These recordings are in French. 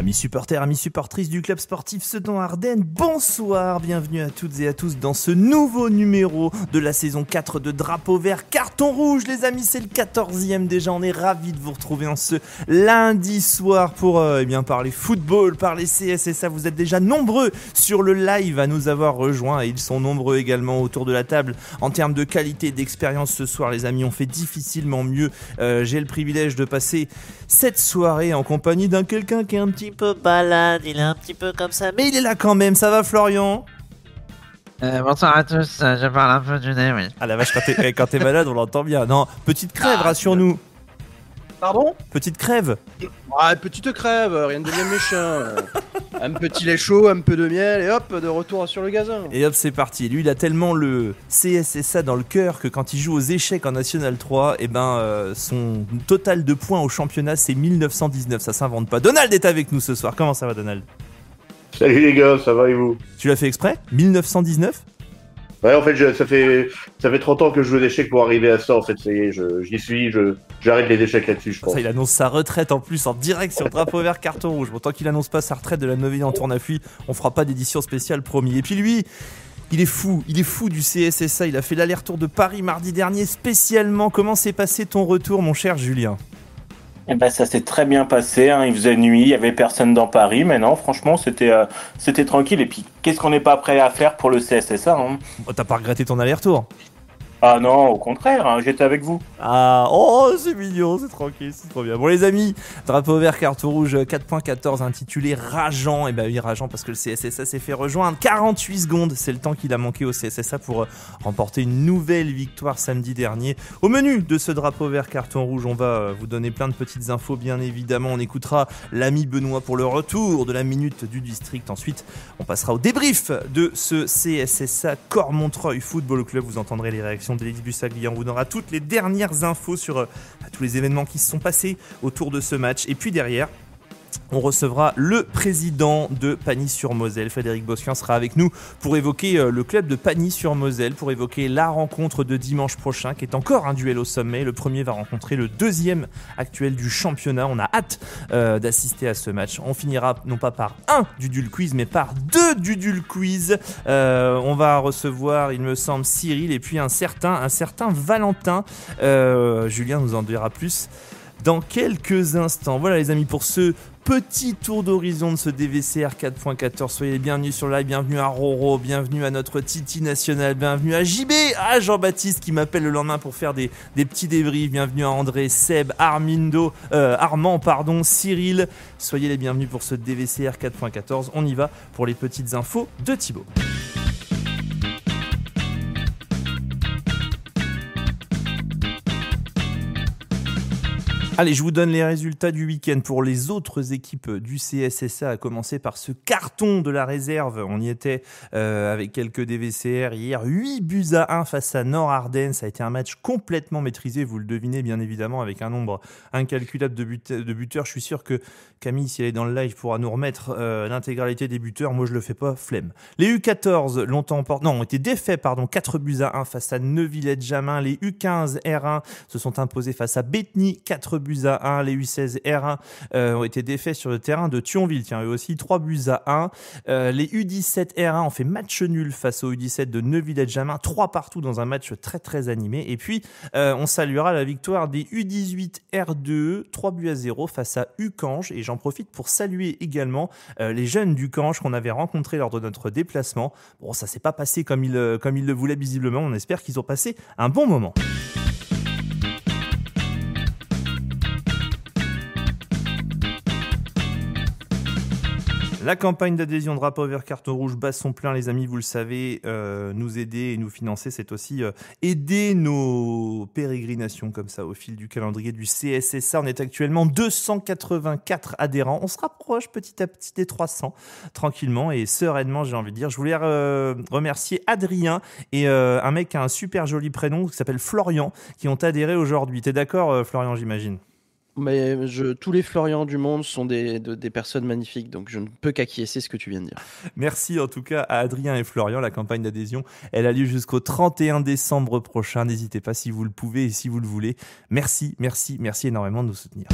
Amis supporters, amis supportrices du club sportif Sedan-Ardennes, bonsoir, bienvenue à toutes et à tous dans ce nouveau numéro de la saison 4 de Drapeau Vert Carton Rouge. Les amis, c'est le 14e déjà, on est ravis de vous retrouver en ce lundi soir pour parler football, parler CSSA. Vous êtes déjà nombreux sur le live à nous avoir rejoints et ils sont nombreux également autour de la table. En termes de qualité et d'expérience ce soir, les amis, on fait difficilement mieux. J'ai le privilège de passer cette soirée en compagnie d'un quelqu'un qui est un petit peu balade, il est un petit peu comme ça, mais il est là quand même. Ça va, Florian ? Bonsoir à tous, je parle un peu du nez, oui. Ah la vache, quand t'es malade, on l'entend bien. Non, petite crève, rassure-nous. Pardon ? Petite crève. Ah, petite crève, rien de bien méchant. Un petit lait chaud, un peu de miel et hop, de retour sur le gazon. Et hop, c'est parti. Lui, il a tellement le CSSA dans le cœur que quand il joue aux échecs en National 3, son total de points au championnat, c'est 1919. Ça s'invente pas. Donald est avec nous ce soir. Comment ça va, Donald ? Salut les gars, ça va et vous ? Tu l'as fait exprès ? 1919 ? Ouais, en fait, ça fait 30 ans que je joue aux échecs pour arriver à ça. En fait, ça y est, j'y suis, j'arrête les échecs là-dessus, je pense. Ça, il annonce sa retraite en plus en direct sur Drapeau Vert Carton Rouge. Bon, tant qu'il annonce pas sa retraite de la 9e en tourne à fuit, on fera pas d'édition spéciale, promis. Et puis lui, il est fou du CSSA. Il a fait l'aller-retour de Paris mardi dernier spécialement. Comment s'est passé ton retour, mon cher Julien ? Eh ben, ça s'est très bien passé, hein. Il faisait nuit, il y avait personne dans Paris, mais non, franchement, c'était tranquille. Et puis, qu'est-ce qu'on n'est pas prêt à faire pour le CSSA, hein ? T'as pas regretté ton aller-retour ? Ah non, au contraire, hein, j'étais avec vous. Ah, oh, c'est mignon, c'est tranquille, c'est trop bien. Bon les amis, Drapeau Vert Carton Rouge 4.14 intitulé Rageant. Et bah oui, rageant parce que le CSSA s'est fait rejoindre. 48 secondes, c'est le temps qu'il a manqué au CSSA pour remporter une nouvelle victoire samedi dernier. Au menu de ce Drapeau Vert Carton Rouge, on va vous donner plein de petites infos, bien évidemment. On écoutera l'ami Benoît pour le retour de la minute du district. Ensuite, on passera au débrief de ce CSSA Cormontreuil Football Club. Vous entendrez les réactions d'Élix Bussaglia. On vous donnera toutes les dernières infos sur tous les événements qui se sont passés autour de ce match. Et puis derrière, on recevra le président de Pagny-sur-Moselle. Frédéric Bosquin sera avec nous pour évoquer le club de Pagny-sur-Moselle, pour évoquer la rencontre de dimanche prochain, qui est encore un duel au sommet. Le premier va rencontrer le deuxième actuel du championnat. On a hâte d'assister à ce match. On finira non pas par un Dudul Quiz, mais par deux Dudul Quiz. On va recevoir, il me semble, Cyril et puis un certain Valentin. Julien nous en dira plus dans quelques instants. Voilà les amis, pour ce petit tour d'horizon de ce DVCR 4.14. Soyez les bienvenus sur le live, bienvenue à Roro, bienvenue à notre Titi National, bienvenue à JB, à Jean-Baptiste qui m'appelle le lendemain pour faire des petits débriefs, bienvenue à André, Seb, Armand, Cyril. Soyez les bienvenus pour ce DVCR 4.14. On y va pour les petites infos de Thibaut. Allez, je vous donne les résultats du week-end pour les autres équipes du CSSA, à commencer par ce carton de la réserve. On y était avec quelques DVCR hier. 8-1 face à Nord-Ardennes. Ça a été un match complètement maîtrisé, vous le devinez bien évidemment, avec un nombre incalculable de buteurs. Je suis sûr que Camille, si elle est dans le live, pourra nous remettre l'intégralité des buteurs. Moi, je le fais pas, flemme. Les U14 ont été défaits, 4-1 face à Neuvillette-Jamin. Les U15 R1 se sont imposés face à Bétheny, 4-1. Les U16 R1 ont été défaits sur le terrain de Thionville. Tiens, eux aussi, 3-1. Les U17 R1 ont fait match nul face aux U17 de Neuvillette-Jamin. 3 partout dans un match très très animé. Et puis, on saluera la victoire des U18 R2, 3-0 face à Ucange. Et j'en profite pour saluer également les jeunes d'Ucange qu'on avait rencontrés lors de notre déplacement. Bon, ça s'est pas passé comme ils le voulaient visiblement. On espère qu'ils ont passé un bon moment. La campagne d'adhésion Drapeau Vert Carton Rouge bat son plein, les amis, vous le savez. Nous aider et nous financer, c'est aussi aider nos pérégrinations comme ça au fil du calendrier du CSSA. On est actuellement 284 adhérents. On se rapproche petit à petit des 300, tranquillement et sereinement, j'ai envie de dire. Je voulais remercier Adrien et un mec qui a un super joli prénom qui s'appelle Florian, qui ont adhéré aujourd'hui. T'es d'accord, Florian, j'imagine ? Mais tous les Florian du monde sont des personnes magnifiques, donc je ne peux qu'acquiescer ce que tu viens de dire. Merci en tout cas à Adrien et Florian. La campagne d'adhésion, elle a lieu jusqu'au 31 décembre prochain. N'hésitez pas si vous le pouvez et si vous le voulez. Merci énormément de nous soutenir.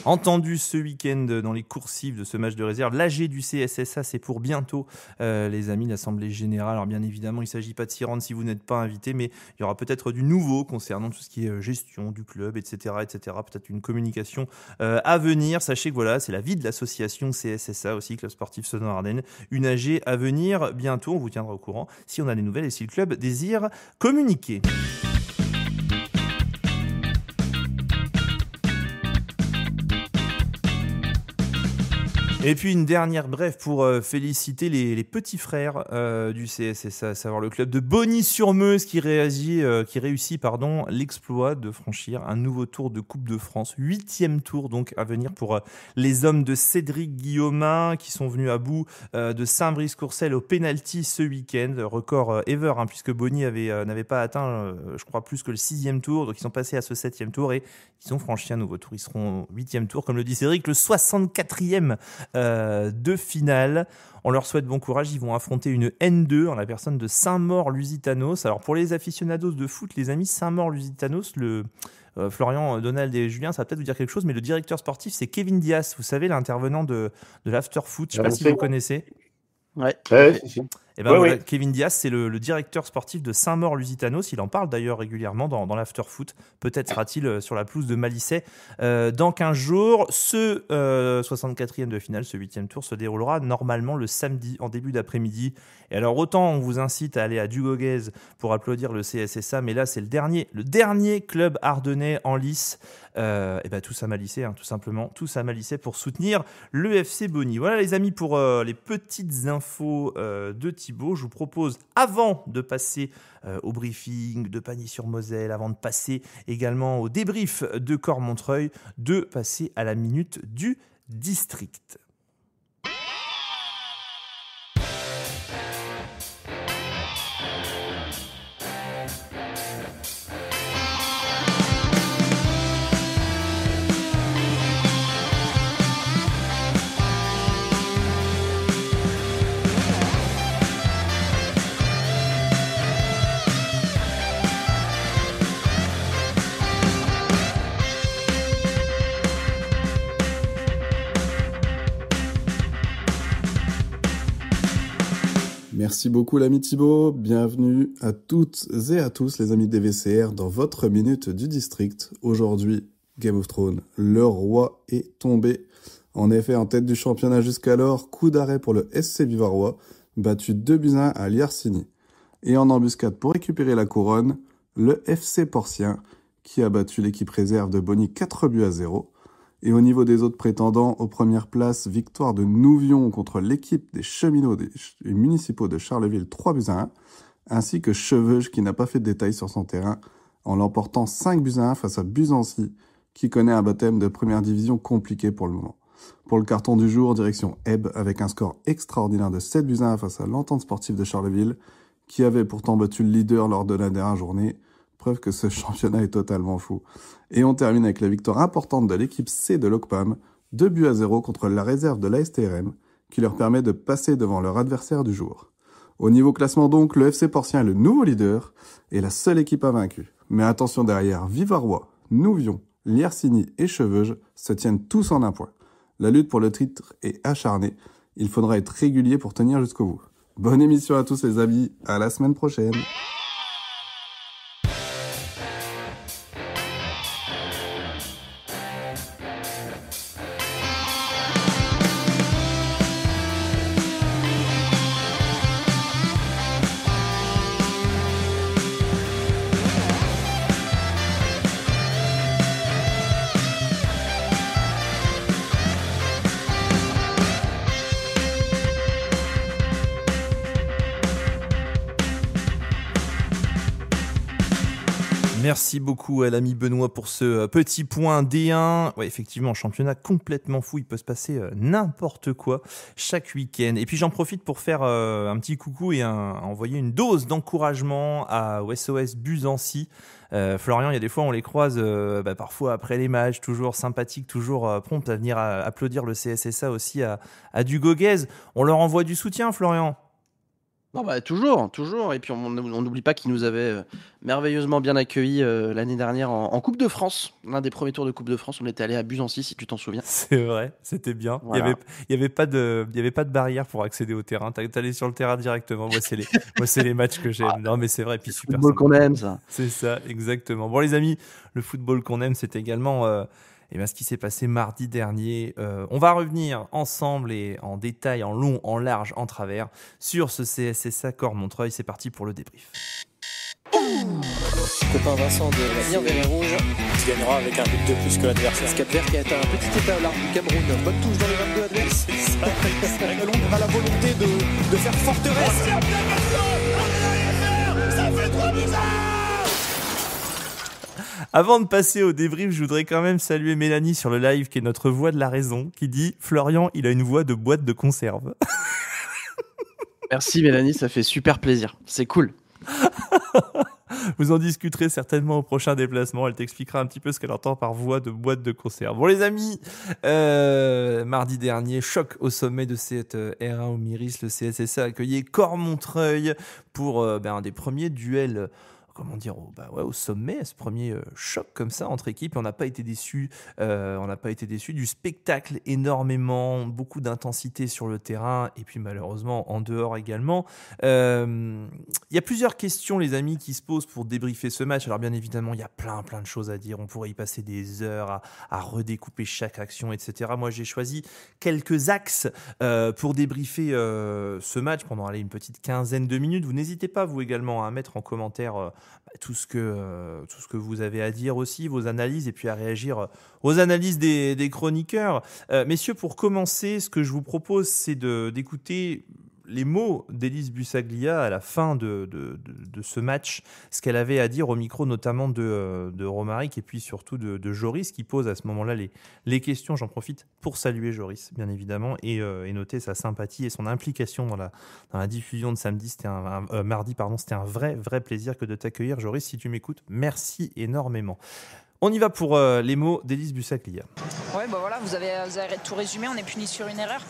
entendu ce week-end dans les coursives de ce match de réserve. L'AG du CSSA, c'est pour bientôt, les amis, l'Assemblée Générale. Alors bien évidemment, il ne s'agit pas de s'y rendre si vous n'êtes pas invité, mais il y aura peut-être du nouveau concernant tout ce qui est gestion du club, etc. Peut-être une communication à venir. Sachez que voilà, c'est la vie de l'association CSSA aussi, Club Sportif Sedan-Ardennes. Une AG à venir bientôt, on vous tiendra au courant si on a des nouvelles et si le club désire communiquer. Et puis une dernière brève pour féliciter les petits frères du CSSA, à savoir le club de Bogny-sur-Meuse qui réussit l'exploit de franchir un nouveau tour de Coupe de France, 8e tour donc à venir pour les hommes de Cédric Guillaumin qui sont venus à bout de Saint-Brice-Courcelles au pénalty ce week-end, record ever puisque Bogny n'avait pas atteint je crois plus que le 6e tour, donc ils sont passés à ce 7e tour et ils ont franchi un nouveau tour, ils seront 8e tour comme le dit Cédric, le 64e de finale. On leur souhaite bon courage, ils vont affronter une N2 en la personne de Saint-Maur-Lusitanos. Alors pour les aficionados de foot, les amis, Saint-Maur-Lusitanos, Florian, Donald et Julien, ça va peut-être vous dire quelque chose, mais le directeur sportif, c'est Kevin Dias, vous savez, l'intervenant de l'After Foot, je ne sais pas si vous connaissez. Ouais. Si. Et voilà, Kevin Dias, c'est le directeur sportif de Saint-Maur-Lusitanos. Il en parle d'ailleurs régulièrement dans l'After Foot. Peut-être sera-t-il sur la pelouse de Malissay dans 15 jours. Ce 64e de finale, ce 8e tour, se déroulera normalement le samedi en début d'après-midi. Et alors autant on vous incite à aller à Dugoguez pour applaudir le CSSA, mais là c'est le dernier club ardennais en lice. Tous à Malissay, tout simplement, tous à Malissay pour soutenir le FC Bogny. Voilà les amis pour les petites infos de Thibaut. Je vous propose, avant de passer au briefing de Pagny-sur-Moselle, avant de passer également au débrief de Cormontreuil, de passer à la minute du district. Merci beaucoup l'ami Thibaut, bienvenue à toutes et à tous les amis de DVCR dans votre minute du district. Aujourd'hui, Game of Thrones, le roi est tombé. En effet, en tête du championnat jusqu'alors, coup d'arrêt pour le SC Vivarois, battu 2-1 à Liersigny. Et en embuscade pour récupérer la couronne, le FC Porcien, qui a battu l'équipe réserve de Bogny 4-0. Et au niveau des autres prétendants, aux premières places, victoire de Nouvion contre l'équipe des cheminots des municipaux de Charleville 3-1, ainsi que Cheveuge qui n'a pas fait de détails sur son terrain, en l'emportant 5-1 face à Buzancy, qui connaît un baptême de première division compliqué pour le moment. Pour le carton du jour, direction Ebbe, avec un score extraordinaire de 7-1 face à l'Entente sportive de Charleville, qui avait pourtant battu le leader lors de la dernière journée. Preuve que ce championnat est totalement fou. Et on termine avec la victoire importante de l'équipe C de l'OCPAM, 2-0 contre la réserve de l'ASTRM, qui leur permet de passer devant leur adversaire du jour. Au niveau classement donc, le FC Porcien est le nouveau leader et la seule équipe invaincue. Mais attention derrière, Vivarois, Nouvion, Liersigny et Cheveuge se tiennent tous en un point. La lutte pour le titre est acharnée. Il faudra être régulier pour tenir jusqu'au bout. Bonne émission à tous les amis, à la semaine prochaine. Merci beaucoup à l'ami Benoît pour ce petit point D1. Ouais, effectivement, championnat complètement fou. Il peut se passer n'importe quoi chaque week-end. Et puis j'en profite pour faire un petit coucou et envoyer une dose d'encouragement à SOS Buzancy. Florian, il y a des fois on les croise parfois après les matchs, toujours sympathiques, toujours prompts à venir applaudir le CSSA aussi à Dugoguez. On leur envoie du soutien, Florian. Non, bah, toujours, toujours. Et puis on n'oublie pas qu'ils nous avaient merveilleusement bien accueillis l'année dernière en Coupe de France. L'un des premiers tours de Coupe de France, on était allé à Busancy, si tu t'en souviens. C'est vrai, c'était bien. Voilà. Il y avait pas de barrière pour accéder au terrain. T'allais sur le terrain directement. Moi, c'est les matchs que j'aime. Non, mais c'est vrai. Puis super. Football qu'on aime, ça. C'est ça, exactement. Bon, les amis, le football qu'on aime, c'est également ce qui s'est passé mardi dernier. On va revenir ensemble et en détail, en long, en large, en travers, sur ce CSSA Corps-Montreuil. C'est parti pour le débrief. Copain Vincent de l'avenir des Verts Rouges qui gagnera avec un but de plus que l'adversaire. Cap Vert qui a été un petit état du Cameroun. Bonne touche dans les 22 adverses. Londres a la volonté de faire forteresse. Ça fait 3 bizarres. Avant de passer au débrief, je voudrais quand même saluer Mélanie sur le live, qui est notre voix de la raison, qui dit « Florian, il a une voix de boîte de conserve ». Merci Mélanie, ça fait super plaisir. C'est cool. Vous en discuterez certainement au prochain déplacement. Elle t'expliquera un petit peu ce qu'elle entend par voix de boîte de conserve. Bon les amis, mardi dernier, choc au sommet de cette R1 au Miris, le CSSA accueillait Corps-Montreuil pour un des premiers duels. Comment dire, au sommet, ce premier choc comme ça entre équipes. Et on n'a pas été déçus. Du spectacle énormément, beaucoup d'intensité sur le terrain et puis malheureusement en dehors également. Il y a plusieurs questions, les amis, qui se posent pour débriefer ce match. Alors bien évidemment, il y a plein de choses à dire. On pourrait y passer des heures à redécouper chaque action, etc. Moi, j'ai choisi quelques axes pour débriefer ce match pendant une petite quinzaine de minutes. Vous n'hésitez pas, vous également, à mettre en commentaire tout ce que vous avez à dire aussi, vos analyses, et puis à réagir aux analyses des chroniqueurs. Messieurs, pour commencer, ce que je vous propose, c'est d'écouter les mots d'Élise Bussaglia à la fin de ce match, ce qu'elle avait à dire au micro notamment de Romaric et puis surtout de Joris, qui pose à ce moment-là les questions. J'en profite pour saluer Joris, bien évidemment, et noter sa sympathie et son implication dans la diffusion de mardi. C'était un vrai plaisir que de t'accueillir, Joris. Si tu m'écoutes, merci énormément. On y va pour les mots d'Élise Bussaglia. Ouais, voilà, vous avez tout résumé. On est puni sur une erreur.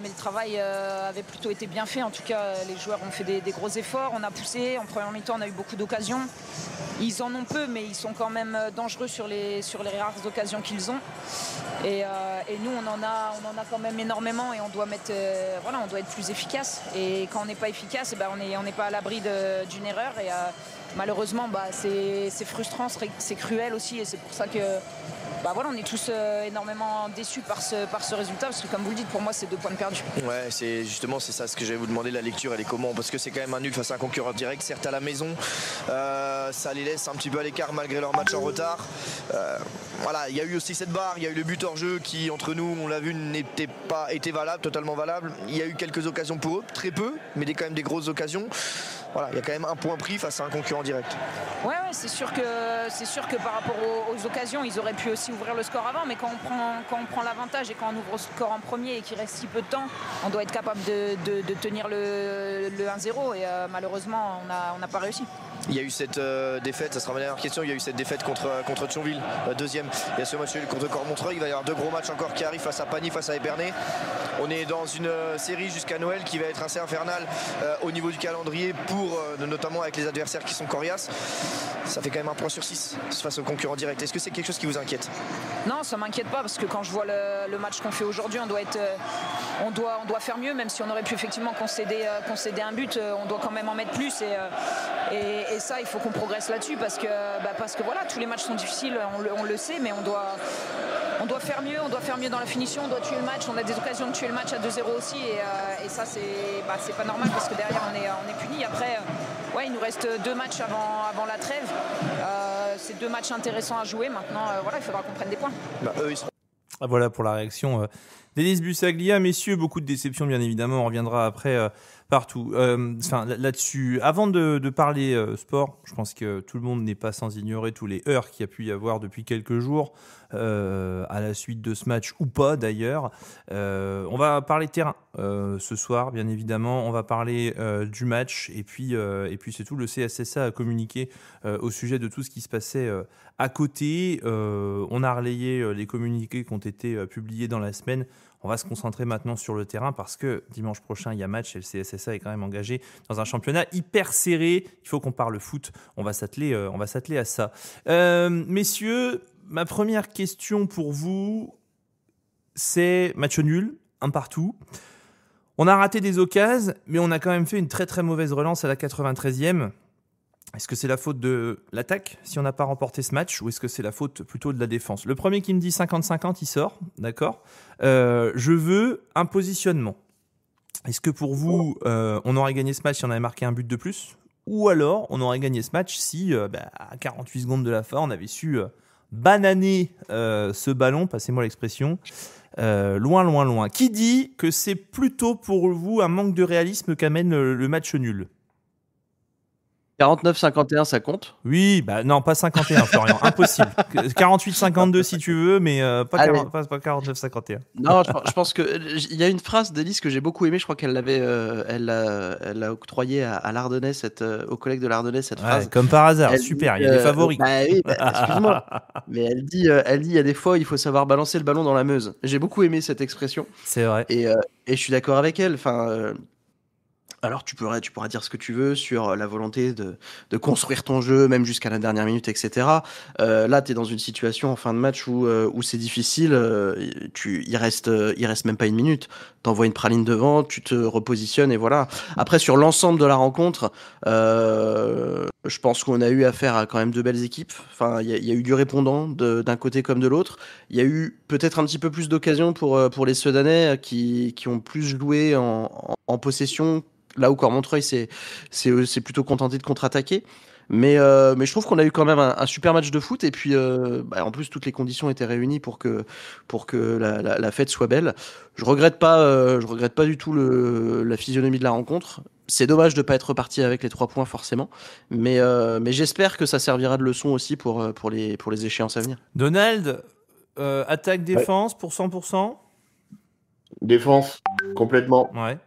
Mais le travail avait plutôt été bien fait. En tout cas, les joueurs ont fait des gros efforts. On a poussé. En première mi-temps, on a eu beaucoup d'occasions. Ils en ont peu, mais ils sont quand même dangereux sur les rares occasions qu'ils ont. Et nous, on en a quand même énormément et on doit être plus efficace. Et quand on n'est pas efficace, on n'est pas à l'abri d'une erreur. Et malheureusement, c'est frustrant, c'est cruel aussi. Et c'est pour ça que on est tous énormément déçus par ce résultat, parce que comme vous le dites, pour moi c'est 2 points de perdus. Ouais, c'est ça ce que j'allais vous demander, la lecture elle est comment, parce que c'est quand même un nul face à un concurrent direct, certes à la maison, ça les laisse un petit peu à l'écart malgré leur match en retard. Il y a eu aussi cette barre, il y a eu le but hors jeu qui entre nous, on l'a vu, n'était pas valable, totalement valable. Il y a eu quelques occasions pour eux, très peu, mais quand même des grosses occasions. Voilà, il y a quand même un point pris face à un concurrent direct. Ouais, c'est sûr que par rapport aux occasions, ils auraient pu aussi ouvrir le score avant, mais quand on prend l'avantage et quand on ouvre le score en premier et qu'il reste si peu de temps, on doit être capable de tenir le 1-0 et malheureusement, on n'a pas réussi. Il y a eu cette défaite, ça sera ma dernière question, il y a eu cette défaite contre Thionville, deuxième. Il y a ce match contre Corps-Montreuil, il va y avoir 2 gros matchs encore qui arrivent face à Pagny, face à Épernay. On est dans une série jusqu'à Noël qui va être assez infernale au niveau du calendrier, notamment avec les adversaires qui sont coriaces. Ça fait quand même 1 point sur 6 face aux concurrents directs. Est-ce que c'est quelque chose qui vous inquiète? Non, ça m'inquiète pas, parce que quand je vois le match qu'on fait aujourd'hui, on doit faire mieux, même si on aurait pu effectivement concéder un but, on doit quand même en mettre plus et ça il faut qu'on progresse là-dessus, parce que voilà, tous les matchs sont difficiles, on le sait, mais on doit faire mieux dans la finition, on doit tuer le match, on a des occasions de tuer le match à 2-0 aussi et ça c'est pas normal, parce que derrière on est puni. Après il nous reste 2 matchs avant la trêve, c'est 2 matchs intéressants à jouer. Maintenant il faudra qu'on prenne des points. Voilà pour la réaction d'Élise Bussaglia. Messieurs, beaucoup de déceptions bien évidemment, on reviendra après partout. Là-dessus, avant de parler sport, je pense que tout le monde n'est pas sans ignorer tous les heurts qu'il y a pu y avoir depuis quelques jours à la suite de ce match, ou pas d'ailleurs. On va parler terrain ce soir, bien évidemment. On va parler du match et puis c'est tout. Le CSSA a communiqué au sujet de tout ce qui se passait à côté. On a relayé les communiqués qui ont été publiés dans la semaine. On va se concentrer maintenant sur le terrain parce que dimanche prochain, il y a match et le CSSA est quand même engagé dans un championnat hyper serré. Il faut qu'on parle foot. On va s'atteler à ça. Messieurs, ma première question pour vous, c'est match nul, un partout. On a raté des occasions, mais on a quand même fait une très très mauvaise relance à la 93e. Est-ce que c'est la faute de l'attaque si on n'a pas remporté ce match ou est-ce que c'est la faute plutôt de la défense ? Le premier qui me dit 50-50, il sort, d'accord ? Je veux un positionnement. Est-ce que pour vous, on aurait gagné ce match si on avait marqué un but de plus ? Ou alors, on aurait gagné ce match si, à 48 secondes de la fin, on avait su bananer ce ballon, passez-moi l'expression, loin. Qui dit que c'est plutôt pour vous un manque de réalisme qu'amène le match nul ? 49-51, ça compte ? Oui, non, pas 51, Florian, impossible. 48-52 si tu veux, mais pas 49-51. Non, je pense qu'il y a une phrase d'Élise que j'ai beaucoup aimée, je crois qu'elle l'avait, elle l'a octroyée à l'Ardennais, au collègue de l'Ardennais, cette phrase. Comme par hasard, super, il y a des favoris. Oui, excuse-moi. Mais elle dit, il y a des fois, il faut savoir balancer le ballon dans la Meuse. J'ai beaucoup aimé cette expression. C'est vrai. Et je suis d'accord avec elle. Enfin, alors tu pourras dire ce que tu veux sur la volonté de construire ton jeu, même jusqu'à la dernière minute, etc. Là, tu es dans une situation en fin de match où c'est difficile. Il reste même pas une minute. T'envoies une praline devant, tu te repositionnes et voilà. Après, sur l'ensemble de la rencontre, je pense qu'on a eu affaire à quand même 2 belles équipes. Enfin, il y a eu du répondant d'un côté comme de l'autre. Il y a eu peut-être un petit peu plus d'occasions pour les Sedanais qui ont plus joué en possession. Là où Cormontreuil s'est plutôt contenté de contre-attaquer. Mais je trouve qu'on a eu quand même un super match de foot. Et puis, en plus, toutes les conditions étaient réunies pour que la fête soit belle. Je regrette pas du tout la physionomie de la rencontre. C'est dommage de ne pas être reparti avec les 3 points forcément. Mais j'espère que ça servira de leçon aussi pour les échéances à venir. Donald, attaque-défense pour 100%. Défense, complètement. Ouais.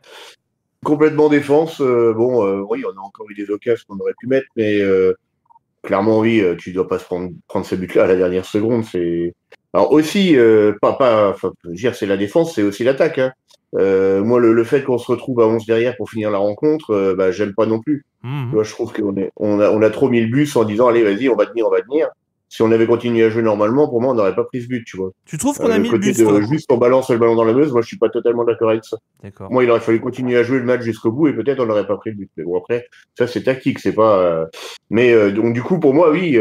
Complètement défense. Oui, on a encore eu des occasions qu'on aurait pu mettre, mais clairement, oui, tu dois pas prendre ce but-là à la dernière seconde. Alors aussi, je veux dire, c'est la défense, c'est aussi l'attaque. Hein. Moi, le fait qu'on se retrouve à 11 derrière pour finir la rencontre, j'aime pas non plus. Tu vois, je trouve qu'on a trop mis le bus en disant, allez, vas-y, on va tenir. Si on avait continué à jouer normalement, pour moi, on n'aurait pas pris ce but, tu vois. Tu trouves qu'on a mis le but juste on balance le ballon dans la Meuse, moi, je suis pas totalement d'accord avec ça. D'accord. Moi, il aurait fallu continuer à jouer le match jusqu'au bout et peut-être on n'aurait pas pris le but. Mais bon, après, ça, c'est tactique, c'est pas... donc, du coup, pour moi, oui,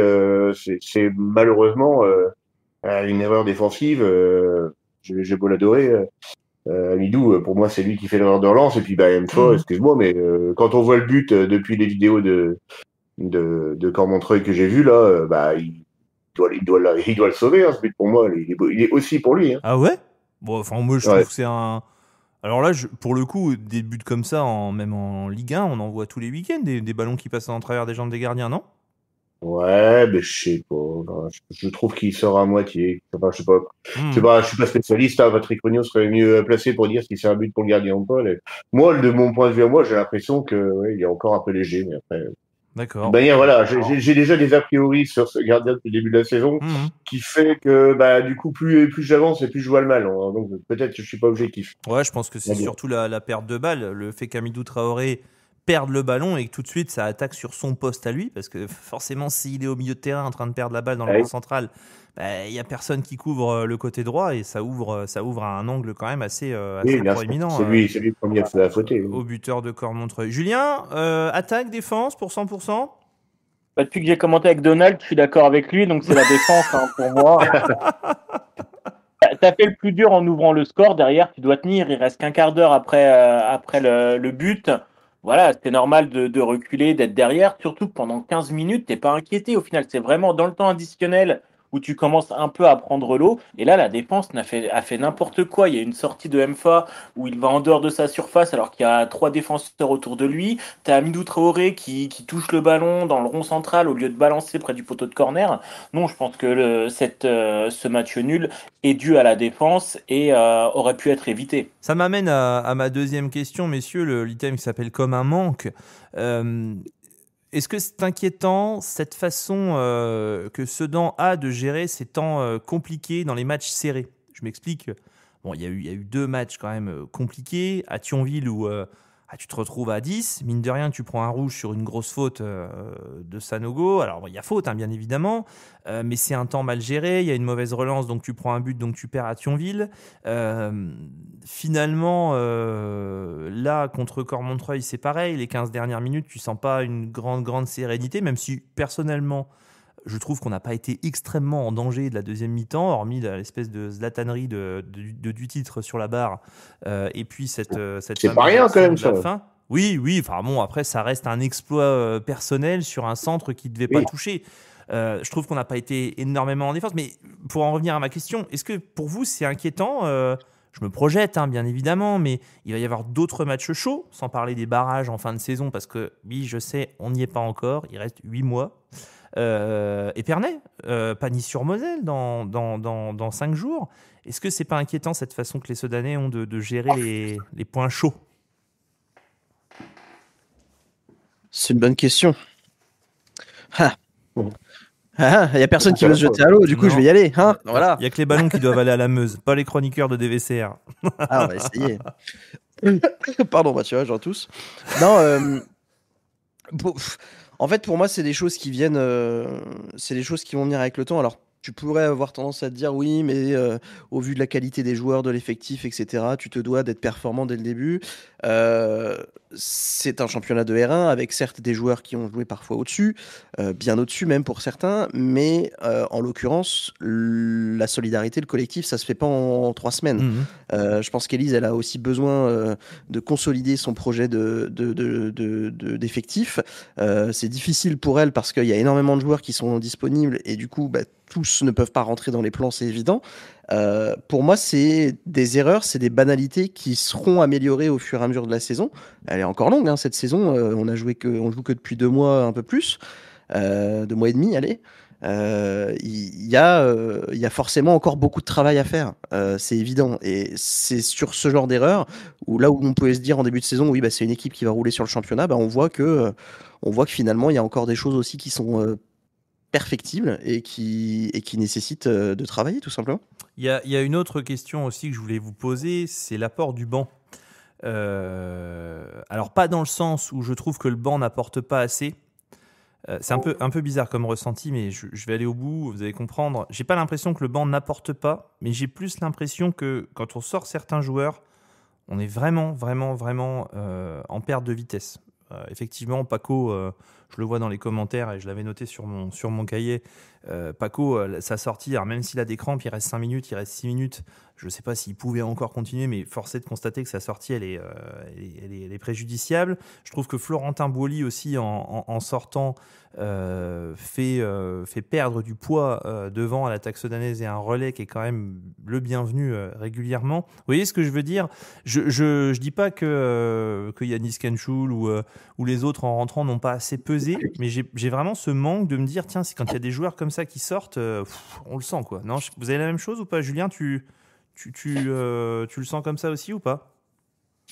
c'est malheureusement une erreur défensive. J'ai beau l'adorer. Amidou, pour moi, c'est lui qui fait l'erreur de relance. Et puis, M4, excuse-moi, mais quand on voit le but depuis les vidéos de Cormontreuil que j'ai vu là, il doit le sauver, hein, ce but pour moi. Il est aussi pour lui. Hein. Ah ouais ? Bon, enfin, moi, je trouve que c'est un... Alors là, pour le coup, des buts comme ça, même en Ligue 1, on en voit tous les week-ends, des ballons qui passent en travers des jambes des gardiens, non ? Ouais, mais je sais pas. Je trouve qu'il sort à moitié. Enfin, je sais pas. Je suis pas spécialiste. Hein. Patrick Regnault serait mieux placé pour dire si c'est un but pour le gardien ou pas. Moi, de mon point de vue à moi, j'ai l'impression que il est encore un peu léger, mais après. D'accord. Voilà, j'ai déjà des a priori sur ce gardien depuis le début de la saison, qui fait que du coup plus j'avance et plus je vois le mal. Hein. Donc peut-être que je suis pas objectif. Ouais, je pense que c'est surtout la perte de balle, le fait qu'Amidou Traoré perde le ballon et que tout de suite ça attaque sur son poste à lui, parce que forcément s'il est au milieu de terrain en train de perdre la balle dans le rang central, il y a personne qui couvre le côté droit et ça ouvre à un angle quand même assez proéminent. C'est lui le premier à fauter. Au buteur de Cormontreuil. Julien, attaque, défense pour 100%. Depuis que j'ai commenté avec Donald, je suis d'accord avec lui, donc c'est la défense pour moi. T'as fait le plus dur en ouvrant le score, derrière tu dois tenir, il reste qu'un quart d'heure après le but. Voilà, c'était normal de reculer, d'être derrière, surtout que pendant 15 minutes, t'es pas inquiété. Au final, c'est vraiment dans le temps additionnel où tu commences un peu à prendre l'eau. Et là, la défense a fait n'importe quoi. Il y a une sortie de MFA où il va en dehors de sa surface alors qu'il y a 3 défenseurs autour de lui. T'as Amidou Traoré qui touche le ballon dans le rond central au lieu de balancer près du poteau de corner. Non, je pense que ce match nul est dû à la défense et aurait pu être évité. Ça m'amène à ma deuxième question, messieurs, l'item qui s'appelle comme un manque. Est-ce que c'est inquiétant, cette façon que Sedan a de gérer ces temps compliqués dans les matchs serrés ? Je m'explique. Bon, il y a eu 2 matchs quand même compliqués. À Thionville, où tu te retrouves à 10. Mine de rien, tu prends un rouge sur une grosse faute de Sanogo. Alors, il y a faute, hein, bien évidemment. Mais c'est un temps mal géré. Il y a une mauvaise relance, donc tu prends un but, donc tu perds à Thionville. Finalement, là, contre Cormontreuil, c'est pareil. Les 15 dernières minutes, tu sens pas une grande sérénité, même si, personnellement, je trouve qu'on n'a pas été extrêmement en danger de la deuxième mi-temps, hormis l'espèce de zlatanerie du titre sur la barre. Et puis cette c'est pas rien quand même, de la ça. fin. Oui, enfin bon, après, ça reste un exploit personnel sur un centre qui ne devait pas toucher. Je trouve qu'on n'a pas été énormément en défense. Mais pour en revenir à ma question, est-ce que pour vous, c'est inquiétant je me projette, hein, bien évidemment, mais il va y avoir d'autres matchs chauds, sans parler des barrages en fin de saison, parce que, oui, je sais, on n'y est pas encore, il reste 8 mois. Épernay, Pagny-sur-Moselle dans 5 jours. Est-ce que c'est pas inquiétant cette façon que les Sedanais ont de gérer les points chauds? C'est une bonne question. Il n'y a personne qui veut se jeter à l'eau, du coup Non. je vais y aller. Hein, voilà. Il n'y a que les ballons qui doivent aller à la Meuse, pas les chroniqueurs de DVCR. Ah, on va essayer. Pardon, bah tu vois, j'en tousse. Non, en fait, pour moi, c'est des choses qui viennent, c'est des choses qui vont venir avec le temps. Alors, tu pourrais avoir tendance à te dire oui, mais au vu de la qualité des joueurs, de l'effectif, etc., tu te dois d'être performant dès le début. C'est un championnat de R1 avec certes des joueurs qui ont joué parfois au-dessus, bien au-dessus même pour certains, mais en l'occurrence, la solidarité, le collectif, ça se fait pas en 3 semaines. Je pense qu'Élise, elle a aussi besoin de consolider son projet d'effectif. C'est difficile pour elle parce qu'il y a énormément de joueurs qui sont disponibles et du coup, tous ne peuvent pas rentrer dans les plans, c'est évident. Pour moi, c'est des erreurs, c'est des banalités qui seront améliorées au fur et à mesure de la saison. Elle est encore longue, hein, cette saison. On joue que depuis 2 mois, un peu plus. 2 mois et demi, allez. Il y a forcément encore beaucoup de travail à faire, c'est évident. Et c'est sur ce genre d'erreur où là où on pouvait se dire en début de saison, oui, c'est une équipe qui va rouler sur le championnat, on voit que finalement, il y a encore des choses aussi qui sont perfectibles et qui nécessitent de travailler, tout simplement. Il y a une autre question aussi que je voulais vous poser, c'est l'apport du banc. Alors pas dans le sens où je trouve que le banc n'apporte pas assez. C'est un peu bizarre comme ressenti, mais je vais aller au bout, vous allez comprendre. J'ai pas l'impression que le banc n'apporte pas, mais j'ai plus l'impression que quand on sort certains joueurs, on est vraiment en perte de vitesse. Effectivement, Paco, je le vois dans les commentaires et je l'avais noté sur mon cahier. Paco, sa sortie, alors même s'il a des crampes, il reste 5 minutes, il reste 6 minutes. Je ne sais pas s'il pouvait encore continuer, mais force est de constater que sa sortie, elle est préjudiciable. Je trouve que Florentin Boily aussi, en sortant, fait perdre du poids devant à l'attaque sudanaise et un relais qui est quand même le bienvenu régulièrement. Vous voyez ce que je veux dire? Je dis pas que Yanis Kenchoul ou les autres en rentrant n'ont pas assez pesé, mais j'ai vraiment ce manque de me dire, tiens, c'est quand il y a des joueurs comme ça qui sortent, on le sent, quoi. Non, vous avez la même chose ou pas, Julien? Tu le sens comme ça aussi ou pas?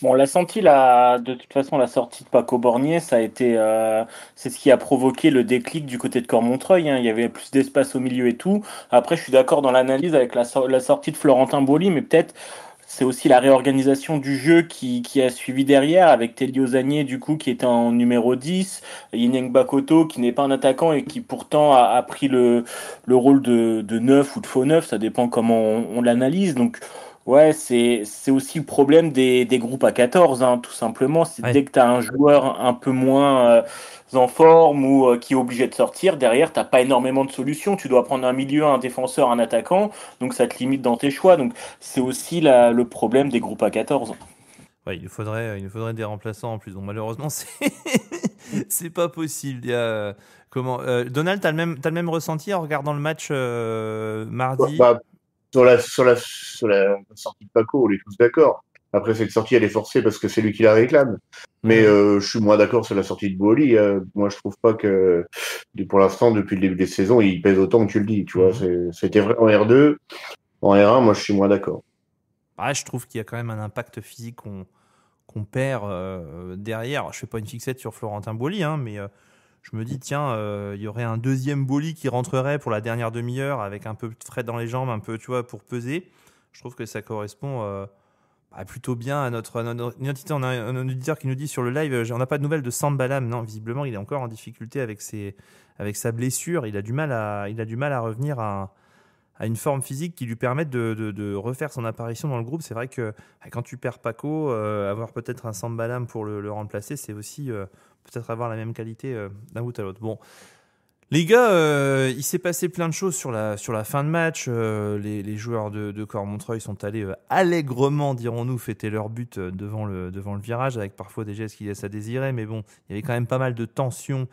Bon, on l'a senti là, de toute façon, la sortie de Paco Bornier, ça a été, c'est ce qui a provoqué le déclic du côté de Cormontreuil, hein. Il y avait plus d'espace au milieu et tout. Après, je suis d'accord dans l'analyse avec la sortie de Florentin Boily, mais peut-être c'est aussi la réorganisation du jeu qui a suivi derrière, avec Telio Zanier, du coup, qui était en numéro 10, Yineng Bakoto, qui n'est pas un attaquant et qui pourtant a pris le rôle de 9 ou de faux 9, ça dépend comment on l'analyse. Donc, ouais, c'est aussi le problème des groupes à 14, hein, tout simplement. C'est dès que tu as un joueur un peu moins en forme ou qui est obligé de sortir, derrière, tu n'as pas énormément de solutions. Tu dois prendre un milieu, un défenseur, un attaquant, donc ça te limite dans tes choix. Donc c'est aussi le problème des groupes à 14. Ouais, il nous faudrait des remplaçants en plus. Donc malheureusement, c'est pas possible. Il y a, Donald, t'as le même ressenti en regardant le match mardi? Sur la sortie de Paco, on est tous d'accord. Après, cette sortie, elle est forcée parce que c'est lui qui la réclame. Mais je suis moins d'accord sur la sortie de Boily. Moi, je trouve pas que, pour l'instant, depuis le début des saisons, il pèse autant que tu le dis. Tu vois, c'était vrai en R2. En R1, moi, je suis moins d'accord. Je trouve qu'il y a quand même un impact physique qu'on perd derrière. Je fais pas une fixette sur Florentin Boily, hein, mais je me dis, tiens, il y aurait un deuxième Boily qui rentrerait pour la dernière demi-heure avec un peu de frais dans les jambes, un peu, tu vois, pour peser. Je trouve que ça correspond plutôt bien à notre identité. On a un auditeur qui nous dit sur le live, on n'a pas de nouvelles de Sambalam. Non, visiblement, il est encore en difficulté avec sa blessure. Il a du mal à revenir à une forme physique qui lui permette de refaire son apparition dans le groupe. C'est vrai que quand tu perds Paco, avoir peut-être un Sambalam pour le remplacer, c'est aussi peut-être avoir la même qualité d'un bout à l'autre. Bon. Les gars, il s'est passé plein de choses sur la fin de match. Les joueurs de Cormontreuil sont allés allègrement, dirons-nous, fêter leur but devant le virage, avec parfois des gestes qui laissent à désirer. Mais bon, il y avait quand même pas mal de tension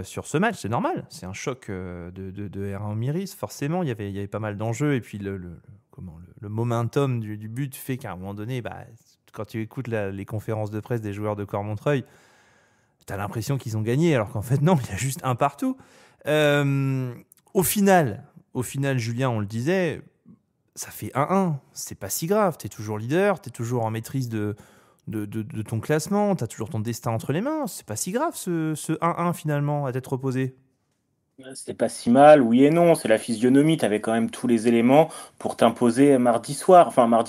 sur ce match. C'est normal, c'est un choc de R1 Miris. Forcément, il y avait pas mal d'enjeux. Et puis le momentum du but fait qu'à un moment donné, quand tu écoutes les conférences de presse des joueurs de Cormontreuil, tu as l'impression qu'ils ont gagné, alors qu'en fait, non, il y a juste un partout. Au final, Julien, on le disait, ça fait 1-1. C'est pas si grave. Tu es toujours leader, tu es toujours en maîtrise de ton classement, tu as toujours ton destin entre les mains. C'est pas si grave ce 1-1 finalement à t'être reposé. C'était pas si mal, oui et non, c'est la physionomie, t'avais quand même tous les éléments pour t'imposer mardi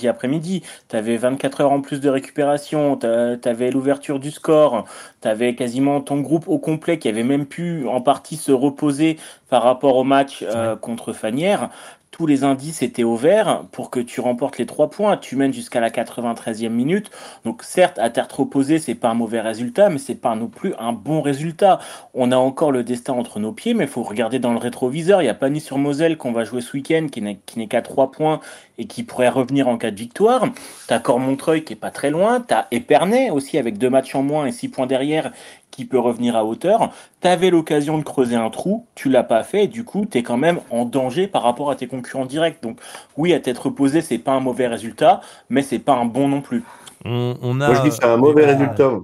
après-midi. T'avais 24 heures en plus de récupération, t'avais l'ouverture du score, t'avais quasiment ton groupe au complet qui avait même pu en partie se reposer par rapport au match contre Fanières. Tous les indices étaient au vert pour que tu remportes les 3 points. Tu mènes jusqu'à la 93e minute. Donc certes, à t'être reposé, c'est pas un mauvais résultat, mais c'est pas non plus un bon résultat. On a encore le destin entre nos pieds, mais il faut regarder dans le rétroviseur. Il y a Pagny-sur-Moselle qu'on va jouer ce week-end, qui n'est qu'à 3 points et qui pourrait revenir en cas de victoire. T'as Cormontreuil qui est pas très loin. T'as Épernay aussi avec 2 matchs en moins et 6 points derrière, qui peut revenir à hauteur. T'avais l'occasion de creuser un trou, tu l'as pas fait, et du coup, t'es quand même en danger par rapport à tes concurrents directs. Donc, oui, à t'être reposé, c'est pas un mauvais résultat, mais c'est pas un bon non plus. Moi, je dis que c'est un mauvais résultat.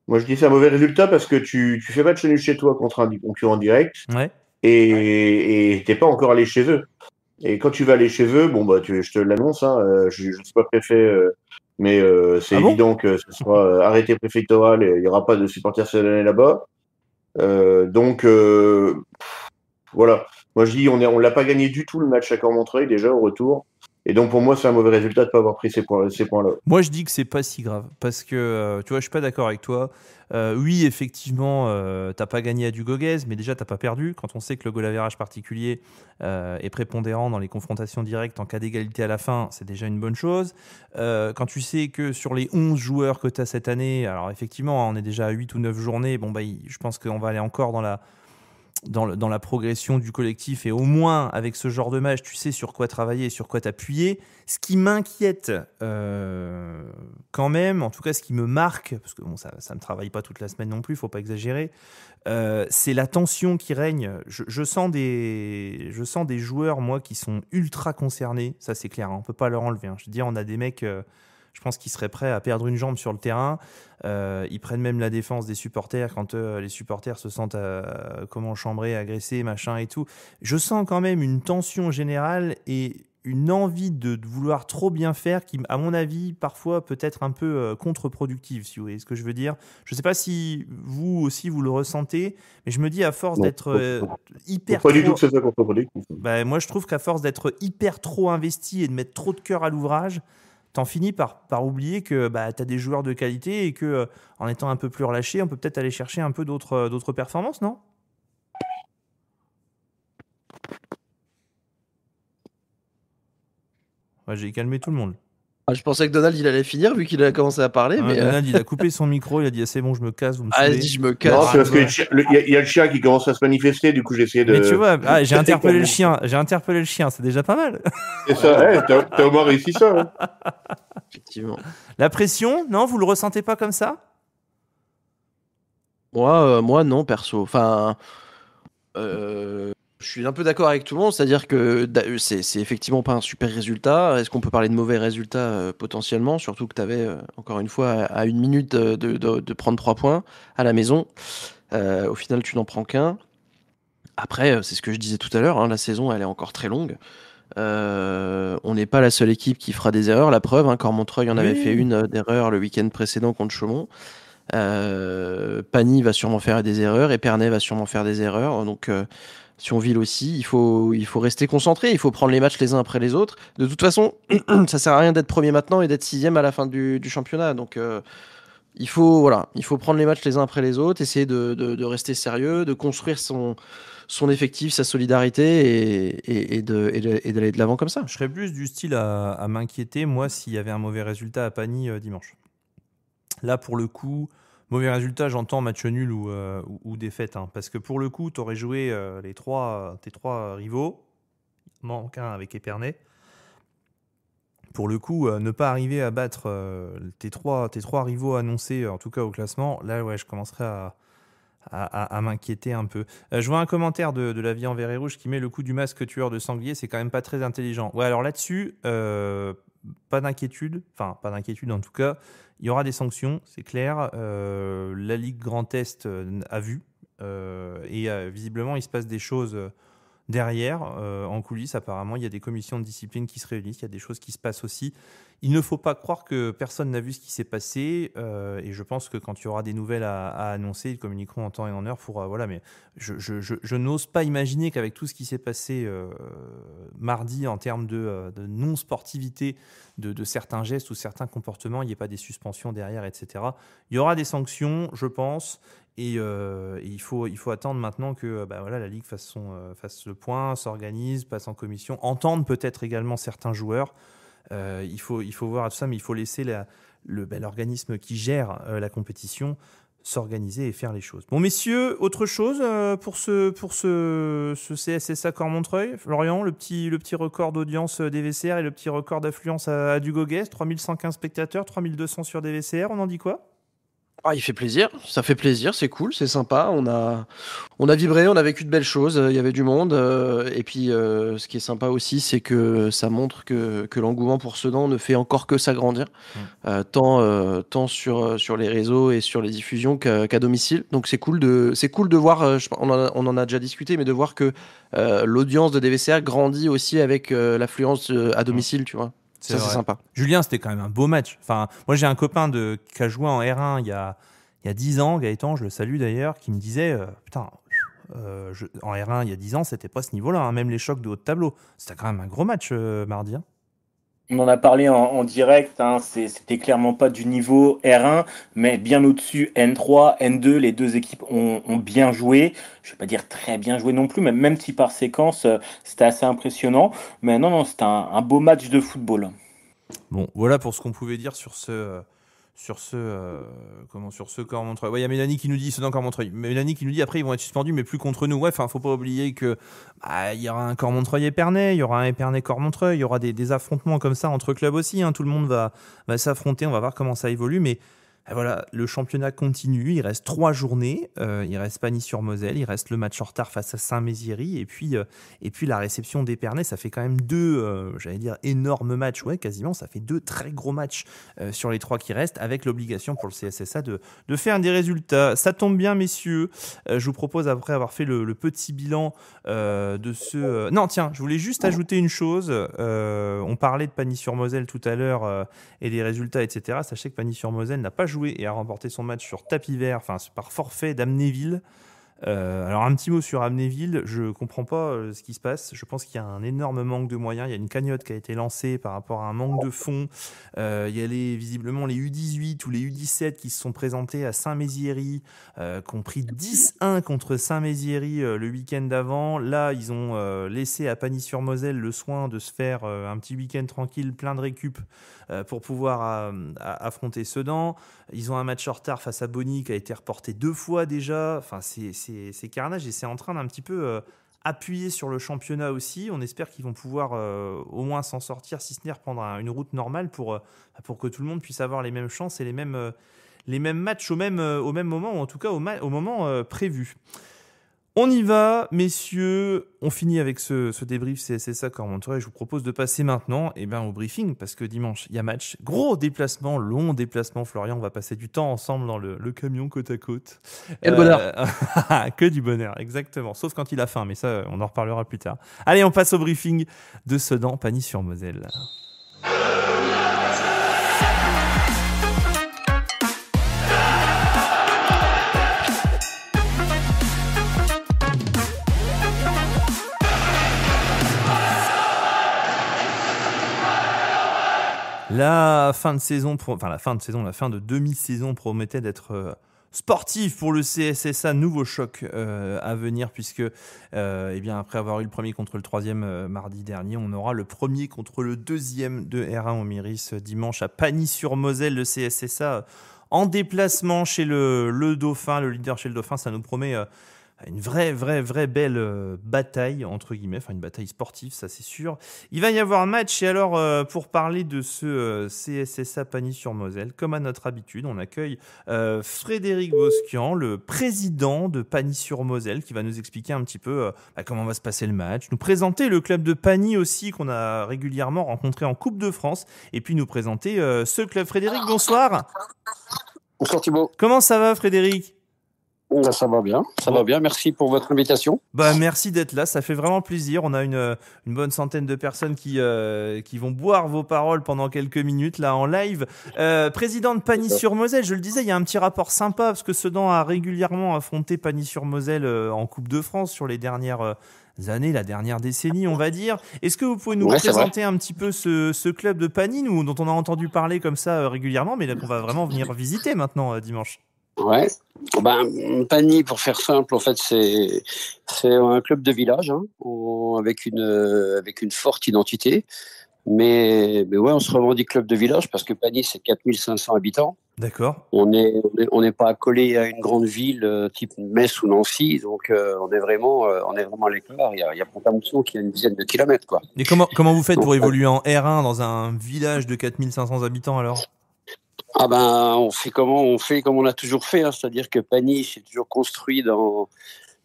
Moi, je dis que c'est un mauvais résultat parce que tu fais match nul chez toi contre un concurrent direct et t'es pas encore allé chez eux. Et quand tu vas aller chez eux, je te l'annonce, je ne suis pas préfet, mais c'est évident que ce sera arrêté préfectoral et il n'y aura pas de supporters sélectionnés là-bas. Voilà. Moi, je dis, on l'a pas gagné du tout le match à Cormontreuil déjà au retour. Et donc, pour moi, c'est un mauvais résultat de ne pas avoir pris ces points-là. Moi, je dis que c'est pas si grave parce que, tu vois, je suis pas d'accord avec toi. Oui, effectivement, t'as pas gagné à Dugoguez, mais déjà, t'as pas perdu. Quand on sait que le goal average particulier est prépondérant dans les confrontations directes en cas d'égalité à la fin, c'est déjà une bonne chose. Quand tu sais que sur les 11 joueurs que t'as cette année, alors effectivement, on est déjà à 8 ou 9 journées, je pense qu'on va aller encore dans la progression du collectif et au moins avec ce genre de match, tu sais sur quoi travailler et sur quoi t'appuyer. Ce qui m'inquiète quand même, en tout cas ce qui me marque, parce que ça ne travaille pas toute la semaine non plus, il ne faut pas exagérer, c'est la tension qui règne. Je sens des joueurs, moi, qui sont ultra concernés, ça c'est clair, on ne peut pas leur enlever. Je veux dire, on a des mecs... je pense qu'ils seraient prêts à perdre une jambe sur le terrain. Ils prennent même la défense des supporters quand les supporters se sentent chambrés, agressés, machin et tout. Je sens quand même une tension générale et une envie de vouloir trop bien faire qui, à mon avis, parfois peut être un peu contre-productive, si vous voyez ce que je veux dire. Je ne sais pas si vous aussi vous le ressentez, mais je me dis à force d'être hyper... Pas du tout que ça soit contre-productif. Moi, je trouve qu'à force d'être hyper trop investi et de mettre trop de cœur à l'ouvrage, t'en finis par oublier que t'as des joueurs de qualité et que en étant un peu plus relâché, on peut peut-être aller chercher un peu d'autres performances, non ? J'ai calmé tout le monde. Je pensais que Donald il allait finir vu qu'il a commencé à parler. Donald il a coupé son micro, il a dit c'est bon, je me casse, vous me saoulez. Je me casse. Non, c'est parce qu'il y a le chien qui commence à se manifester, du coup j'ai essayé de... Mais tu vois, j'ai interpellé le chien, c'est déjà pas mal. C'est ça, t'as au moins réussi ça. Effectivement. La pression, non, vous le ressentez pas comme ça ? Moi non, perso. Enfin... Je suis un peu d'accord avec tout le monde, c'est-à-dire que c'est effectivement pas un super résultat. Est-ce qu'on peut parler de mauvais résultats potentiellement, surtout que tu avais, encore une fois, à 1 minute de prendre 3 points à la maison. Au final, tu n'en prends qu'un. Après, c'est ce que je disais tout à l'heure, la saison, elle est encore très longue. On n'est pas la seule équipe qui fera des erreurs. La preuve, Cormontreuil en avait fait une d'erreur le week-end précédent contre Chaumont. Pagny va sûrement faire des erreurs, Épernay va sûrement faire des erreurs. Donc... Thionville aussi. Il faut rester concentré. Il faut prendre les matchs les uns après les autres. De toute façon, ça sert à rien d'être premier maintenant et d'être 6e à la fin du championnat. Donc, il faut prendre les matchs les uns après les autres, essayer de rester sérieux, de construire son effectif, sa solidarité et d'aller de l'avant comme ça. Je serais plus du style à m'inquiéter, moi, s'il y avait un mauvais résultat à Pagny dimanche. Là, pour le coup, mauvais résultat, j'entends match nul ou défaite. Hein, parce que pour le coup, tu aurais joué tes trois rivaux. Il manque un avec Épernay. Pour le coup, ne pas arriver à battre tes trois rivaux annoncés, en tout cas au classement, là, ouais, je commencerai à m'inquiéter un peu. Je vois un commentaire de la vie en vert et rouge qui met le coup du masque tueur de sanglier, c'est quand même pas très intelligent. Ouais, alors là-dessus, pas d'inquiétude en tout cas. Il y aura des sanctions, c'est clair. La Ligue Grand Est a vu et visiblement il se passe des choses derrière, en coulisses. Apparemment, il y a des commissions de discipline qui se réunissent, il y a des choses qui se passent aussi. Il ne faut pas croire que personne n'a vu ce qui s'est passé et je pense que quand il y aura des nouvelles à annoncer, ils communiqueront en temps et en heure pour voilà. Mais je n'ose pas imaginer qu'avec tout ce qui s'est passé mardi en termes de non-sportivité de certains gestes ou certains comportements, il n'y ait pas des suspensions derrière, etc. Il y aura des sanctions, je pense. Et il faut attendre maintenant que la Ligue fasse le point, s'organise, passe en commission, entende peut-être également certains joueurs. Il faut voir tout ça, mais il faut laisser l'organisme qui gère la compétition s'organiser et faire les choses. Bon, messieurs, autre chose pour ce CSSA Cormontreuil, Florian, le petit record d'audience DVCR et le petit record d'affluence à Dugoguès, 3115 spectateurs, 3200 sur DVCR, on en dit quoi ? Ah, il fait plaisir, ça fait plaisir, c'est cool, c'est sympa. On a vibré, on a vécu de belles choses, il y avait du monde. Et puis, ce qui est sympa aussi, c'est que ça montre que l'engouement pour Sedan ne fait encore que s'agrandir, tant sur les réseaux et sur les diffusions qu'à domicile. Donc, c'est cool de voir, on en a déjà discuté, mais de voir que l'audience de DVCR grandit aussi avec l'affluence à domicile, tu vois. C'est sympa. Julien, c'était quand même un beau match. Enfin, moi, j'ai un copain qui a joué en R1 il y a 10 ans, Gaëtan, je le salue d'ailleurs, qui me disait en R1 il y a 10 ans, c'était pas ce niveau-là, hein, même les chocs de haut de tableau. C'était quand même un gros match mardi. Hein. On en a parlé en direct, hein, c'était clairement pas du niveau R1, mais bien au-dessus, N3, N2, les deux équipes ont bien joué. Je vais pas dire très bien joué non plus, mais même si par séquence, c'était assez impressionnant. Mais non, c'était un beau match de football. Bon, voilà pour ce qu'on pouvait dire sur ce Cormontreuil. Ouais, il y a Mélanie qui nous dit Sedan Cormontreuil. Mélanie qui nous dit après ils vont être suspendus, mais plus contre nous. Ouais, enfin, faut pas oublier que il y aura un Cormontreuil Épernay, il y aura un Épernay Cormontreuil, il y aura des affrontements comme ça entre clubs aussi. Hein. Tout le monde va s'affronter. On va voir comment ça évolue, mais voilà, le championnat continue, il reste 3 journées, il reste Pagny-sur-Moselle, il reste le match en retard face à Saint-Méziéry et puis la réception d'Épernay, ça fait quand même 2 énormes matchs, ouais, quasiment, ça fait 2 très gros matchs sur les 3 qui restent, avec l'obligation pour le CSSA de faire des résultats. Ça tombe bien, messieurs, je vous propose, après avoir fait le petit bilan de ce... Non, tiens, je voulais juste ajouter une chose, on parlait de Pagny-sur-Moselle tout à l'heure et des résultats, etc. Sachez que Pagny-sur-Moselle n'a pas joué et a remporté son match sur tapis vert, enfin par forfait d'Amnéville. Alors un petit mot sur Amnéville, je comprends pas ce qui se passe. Je pense qu'il y a un énorme manque de moyens. Il y a une cagnotte qui a été lancée par rapport à un manque de fonds. Il y a visiblement les U18 ou les U17 qui se sont présentés à Saint-Méziéry, qui ont pris 10-1 contre Saint-Méziéry le week-end d'avant. Là, ils ont laissé à Pagny-sur-Moselle le soin de se faire un petit week-end tranquille, plein de récup pour pouvoir affronter Sedan. Ils ont un match en retard face à Bonny qui a été reporté 2 fois déjà. Enfin, c'est carnage et c'est en train d'un petit peu appuyer sur le championnat aussi. On espère qu'ils vont pouvoir au moins s'en sortir, si ce n'est reprendre une route normale pour que tout le monde puisse avoir les mêmes chances et les mêmes matchs au même moment, ou en tout cas au moment prévu. On y va, messieurs. On finit avec ce débrief CSSA Cormontreuil. Je vous propose de passer maintenant au briefing, parce que dimanche, il y a match. Gros déplacement, long déplacement, Florian. On va passer du temps ensemble dans le camion côte à côte. Quel bonheur. Que du bonheur, exactement. Sauf quand il a faim, mais ça, on en reparlera plus tard. Allez, on passe au briefing de Sedan, Pagny-sur-Moselle. La fin de demi-saison promettait d'être sportive pour le CSSA. Nouveau choc à venir puisque après avoir eu le premier contre le troisième mardi dernier, on aura le premier contre le deuxième de R1 Omiris dimanche à Pagny-sur-Moselle. Le CSSA en déplacement chez le Dauphin, le leader chez le Dauphin. Ça nous promet une vraie belle bataille, entre guillemets, enfin une bataille sportive, ça c'est sûr. Il va y avoir un match, et alors pour parler de ce CSSA Pagny-sur-Moselle, comme à notre habitude, on accueille Frédéric Bosquian, le président de Pagny-sur-Moselle, qui va nous expliquer un petit peu comment va se passer le match, nous présenter le club de Pagny aussi, qu'on a régulièrement rencontré en Coupe de France, et puis nous présenter ce club. Frédéric, bonsoir. Bonsoir Thibaut. Comment ça va, Frédéric ? Ça va bien, merci pour votre invitation. Merci d'être là, ça fait vraiment plaisir. On a une bonne centaine de personnes qui vont boire vos paroles pendant quelques minutes là en live. Président de Pagny-sur-Moselle, je le disais, il y a un petit rapport sympa parce que Sedan a régulièrement affronté Pagny-sur-Moselle en Coupe de France sur les dernières années, la dernière décennie on va dire. Est-ce que vous pouvez nous présenter un petit peu ce club de Pagny, dont on a entendu parler comme ça régulièrement, mais là qu'on va vraiment venir visiter maintenant dimanche? Ouais. Pagny, pour faire simple, en fait, c'est un club de village avec une forte identité. Mais ouais, on se revendique club de village parce que Pagny, c'est 4500 habitants. D'accord. On n'est pas accolé à une grande ville type Metz ou Nancy, donc on est vraiment à l'écart. Il y a Pont-à-Mousson qui a une dizaine de kilomètres, quoi. Et comment vous faites pour évoluer en R1 dans un village de 4500 habitants alors? On fait comme on a toujours fait, c'est-à-dire que Pagny s'est toujours construit dans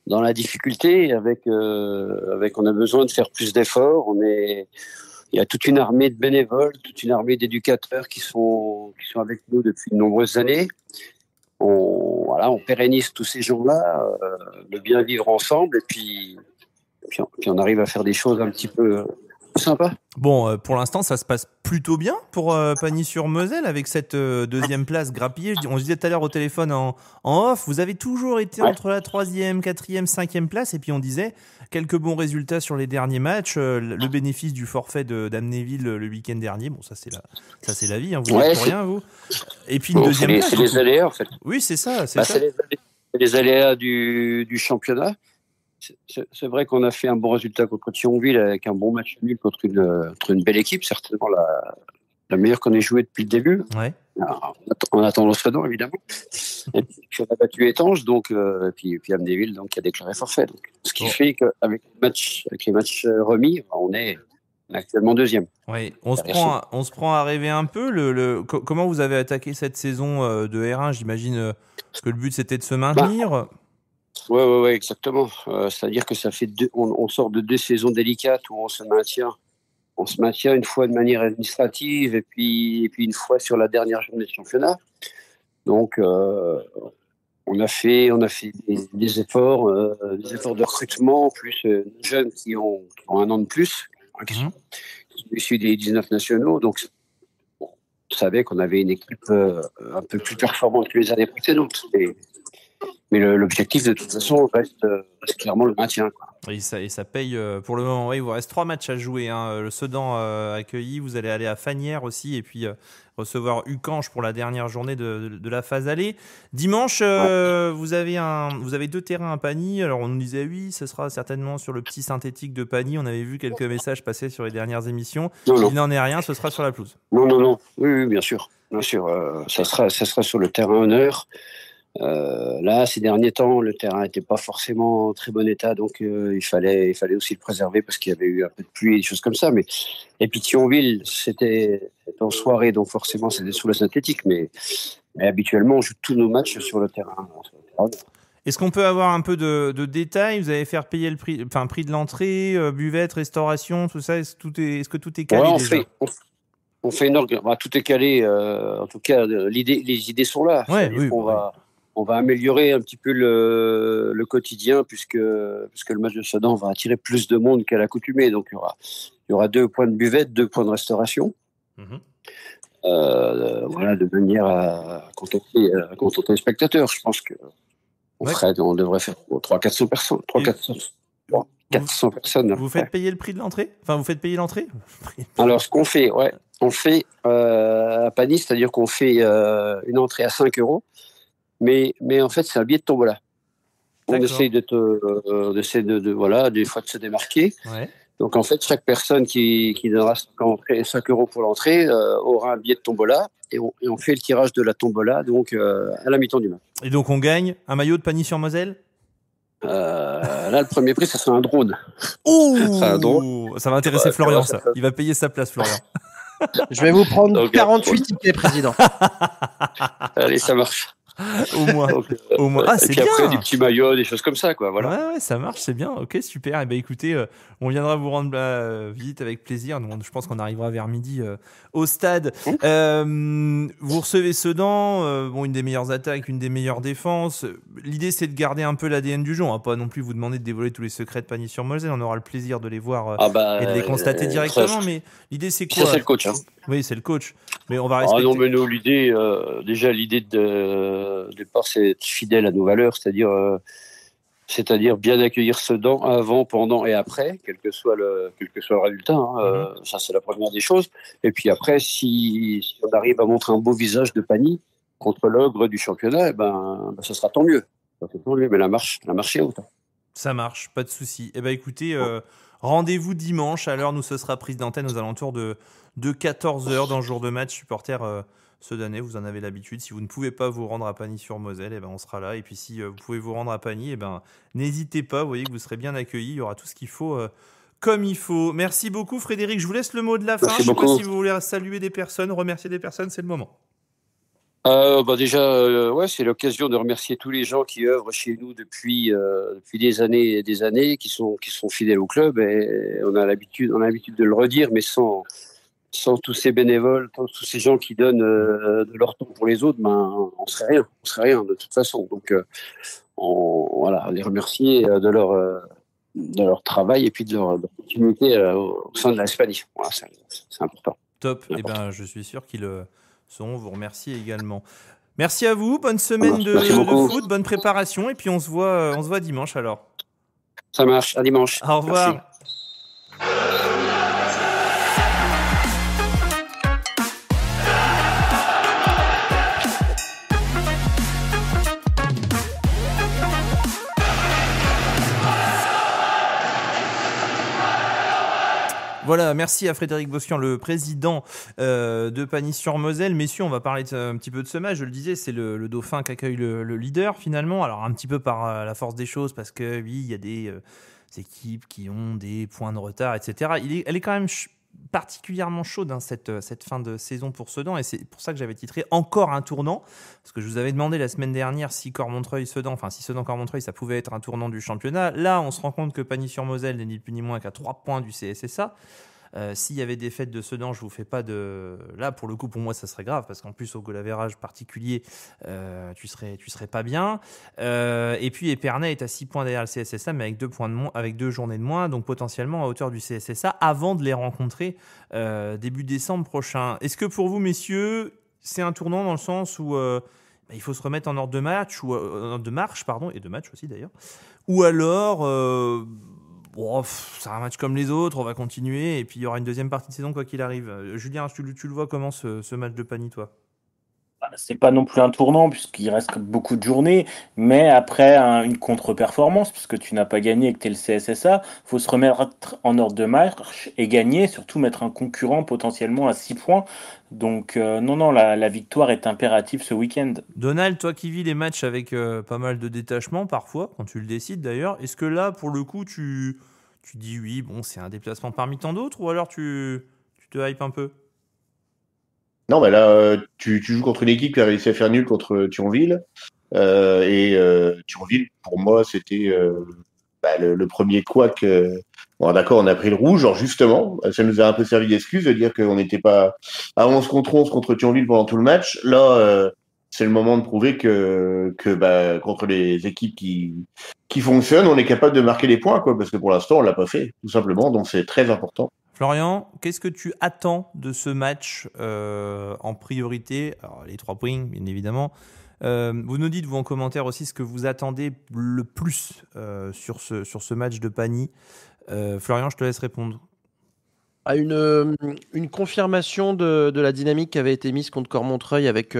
la difficulté, on a besoin de faire plus d'efforts. Il y a toute une armée de bénévoles, toute une armée d'éducateurs qui sont avec nous depuis de nombreuses années. On pérennise tous ces gens-là, de bien vivre ensemble, et puis on arrive à faire des choses un petit peu sympa. Bon, pour l'instant, ça se passe plutôt bien pour Pagny-sur-Moselle avec cette deuxième place grappillée. On se disait tout à l'heure au téléphone en off, vous avez toujours été entre la 3e, 4e, 5e place, et puis on disait quelques bons résultats sur les derniers matchs, le bénéfice du forfait d'Amnéville le week-end dernier. Bon, ça c'est la vie, vous n'êtes pour rien, vous. Et puis une deuxième place. C'est les aléas, en fait. Oui, c'est ça. C'est les aléas du championnat. C'est vrai qu'on a fait un bon résultat contre Thionville avec un bon match nul contre une belle équipe, certainement la meilleure qu'on ait jouée depuis le début. Ouais. Alors, en attendant Sedan, évidemment. Et puis on a battu Étanges, donc puis Amnéville, donc qui a déclaré forfait. Donc, ce qui fait qu'avec les matchs remis, on est actuellement deuxième. Oui, on se prend à rêver un peu. Comment vous avez attaqué cette saison de R1? J'imagine que le but c'était de se maintenir. Ouais, exactement. C'est-à-dire que ça fait on sort de 2 saisons délicates où on se maintient une fois de manière administrative et puis une fois sur la dernière journée de championnat. Donc on a fait des efforts de recrutement, plus jeunes qui ont un an de plus, qui sont issus des 19 nationaux. Donc on savait qu'on avait une équipe un peu plus performante que les années précédentes. Mais l'objectif, de toute façon, reste clairement le maintien, quoi. Et ça paye pour le moment. Oui, il vous reste 3 matchs à jouer. Le Sedan accueilli, vous allez aller à Fagnières aussi, et puis recevoir Ucange pour la dernière journée de la phase aller. Dimanche, vous avez 2 terrains à Pagny. Alors on nous disait oui, ce sera certainement sur le petit synthétique de Pagny. On avait vu quelques messages passer sur les dernières émissions. Il n'en est rien, ce sera sur la pelouse. Non. Oui, bien sûr. Ça sera sur le terrain honneur. Là, ces derniers temps, le terrain n'était pas forcément en très bon état, donc il fallait aussi le préserver parce qu'il y avait eu un peu de pluie et des choses comme ça. Et puis Thionville, c'était en soirée, donc forcément c'était sous la synthétique, mais habituellement on joue tous nos matchs sur le terrain. Est-ce qu'on peut avoir un peu de détails? Vous allez faire payer le prix de l'entrée, buvette, restauration, tout ça. Est-ce que tout est calé déjà? On fait tout est calé. En tout cas, les idées sont là. On va améliorer un petit peu le quotidien puisque le match de Sedan va attirer plus de monde qu'à l'accoutumée. Donc il y aura 2 points de buvette, 2 points de restauration. De manière à contenter les spectateurs. Je pense que on devrait faire 300-400 personnes. 400 personnes. Vous faites payer le prix de l'entrée? Enfin, vous faites payer l'entrée? Alors, ce qu'on fait, on fait à Pagny, c'est-à-dire qu'on fait une entrée à 5 €, mais en fait, c'est un billet de tombola. On essaye voilà, des fois de se démarquer. Ouais. Donc en fait, chaque personne qui donnera 5 € pour l'entrée aura un billet de tombola et on fait le tirage de la tombola donc à la mi-temps du match. Et donc on gagne un maillot de Pagny-sur-Moselle. Là, le premier prix, ça sera un drone. Ouh, ça va intéresser Florian, ça. Il va payer sa place, Florian. Je vais vous prendre Donc, 48 tickets, président. Allez, ça marche. Au moins. Donc, Au moins. Ah, et c'est puis bien. après, des petits maillots, des choses comme ça, quoi. Voilà. Ouais, ça marche, c'est bien. Ok, super. Et ben écoutez, on viendra vous rendre visite avec plaisir. Donc, je pense qu'on arrivera vers midi au stade. Vous recevez Sedan, une des meilleures attaques, une des meilleures défenses. L'idée, c'est de garder un peu l'ADN du jeu. On va pas non plus vous demander de dévoiler tous les secrets de Pagny-sur-Moselle. On aura le plaisir de les voir et de les constater directement. Mais l'idée, c'est quoi? Ça, c'est le coach. Hein. Oui, c'est le coach. Mais on va respecter. Ah non, mais nous, l'idée de départ, c'est être fidèle à nos valeurs, c'est-à-dire bien accueillir Sedan avant, pendant et après, quel que soit le résultat. Hein. Ça, c'est la première des choses. Et puis après, si on arrive à montrer un beau visage de Pagny contre l'ogre du championnat, ça sera tant mieux. Mais la marche est haute. Hein. Ça marche, pas de souci. Eh ben écoutez, rendez-vous dimanche. À l'heure, nous ce sera prise d'antenne aux alentours de 14h dans le jour de match. Supporters sedanais, vous en avez l'habitude. Si vous ne pouvez pas vous rendre à Pagny-sur-Moselle, eh ben on sera là. Et puis si vous pouvez vous rendre à Pagny, eh ben n'hésitez pas. Vous voyez que vous serez bien accueillis. Il y aura tout ce qu'il faut comme il faut. Merci beaucoup, Frédéric. Je vous laisse le mot de la fin. Je ne sais pas si vous voulez saluer des personnes, remercier des personnes. C'est le moment. Déjà, c'est l'occasion de remercier tous les gens qui œuvrent chez nous depuis des années et des années, qui sont fidèles au club. Et on a l'habitude de le redire, mais sans tous ces bénévoles, tous ces gens qui donnent de leur temps pour les autres, on serait rien de toute façon. Donc, les remercier de leur travail et puis de leur continuité au sein de l'Espagne. Voilà, c'est important. Top. Et je suis sûr qu'ils seront vous remercier également. Merci à vous. Bonne semaine de foot, bonne préparation, et puis on se voit dimanche alors. Ça marche. À dimanche. Au revoir. Merci. Voilà, merci à Frédéric Boskian, le président de Pagny-sur-Moselle. Messieurs, on va parler un petit peu de ce match. Je le disais, c'est le Dauphin qui accueille le leader finalement. Alors un petit peu par la force des choses, parce que oui, il y a des équipes qui ont des points de retard, etc. Elle est quand même particulièrement chaude cette fin de saison pour Sedan, et c'est pour ça que j'avais titré encore un tournant, parce que je vous avais demandé la semaine dernière si Sedan-Cormontreuil ça pouvait être un tournant du championnat. Là on se rend compte que Pagny-sur-Moselle n'est ni plus ni moins qu'à 3 points du CSSA. S'il y avait des fêtes de Sedan, je vous fais pas de... Là, pour le coup, pour moi, ça serait grave, parce qu'en plus, au goal average particulier, tu serais pas bien. Et puis, Épernay est à 6 points derrière le CSSA, mais avec 2 journées de moins, donc potentiellement à hauteur du CSSA, avant de les rencontrer début décembre prochain. Est-ce que pour vous, messieurs, c'est un tournant dans le sens où il faut se remettre en ordre de match, ou de marche, pardon, et de match aussi d'ailleurs, ou alors... c'est un match comme les autres, on va continuer, et puis il y aura une deuxième partie de saison quoi qu'il arrive. Julien, tu le vois comment ce match de Pagny, toi? C'est pas non plus un tournant puisqu'il reste beaucoup de journées, mais après une contre-performance, puisque tu n'as pas gagné et que tu es le CSSA, il faut se remettre en ordre de marche et gagner, surtout mettre un concurrent potentiellement à 6 points. Donc non, la victoire est impérative ce week-end. Donald, toi qui vis les matchs avec pas mal de détachement parfois, quand tu le décides d'ailleurs, est-ce que là, pour le coup, tu dis oui, bon, c'est un déplacement parmi tant d'autres, ou alors tu te hypes un peu? Non, mais là, tu joues contre une équipe qui a réussi à faire nul contre Thionville. Thionville, pour moi, c'était le premier couac. Bon, d'accord, on a pris le rouge. Alors justement, ça nous a un peu servi d'excuse de dire qu'on n'était pas à 11 contre Thionville pendant tout le match. Là, c'est le moment de prouver que contre les équipes qui fonctionnent, on est capable de marquer des points, quoi, parce que pour l'instant, on l'a pas fait, tout simplement. Donc c'est très important. Florian, qu'est-ce que tu attends de ce match en priorité? Alors, les 3 points, bien évidemment. Vous nous dites, vous en commentaire aussi, ce que vous attendez le plus sur ce match de Pagny. Florian, je te laisse répondre. à une confirmation de la dynamique qui avait été mise contre Cormontreuil avec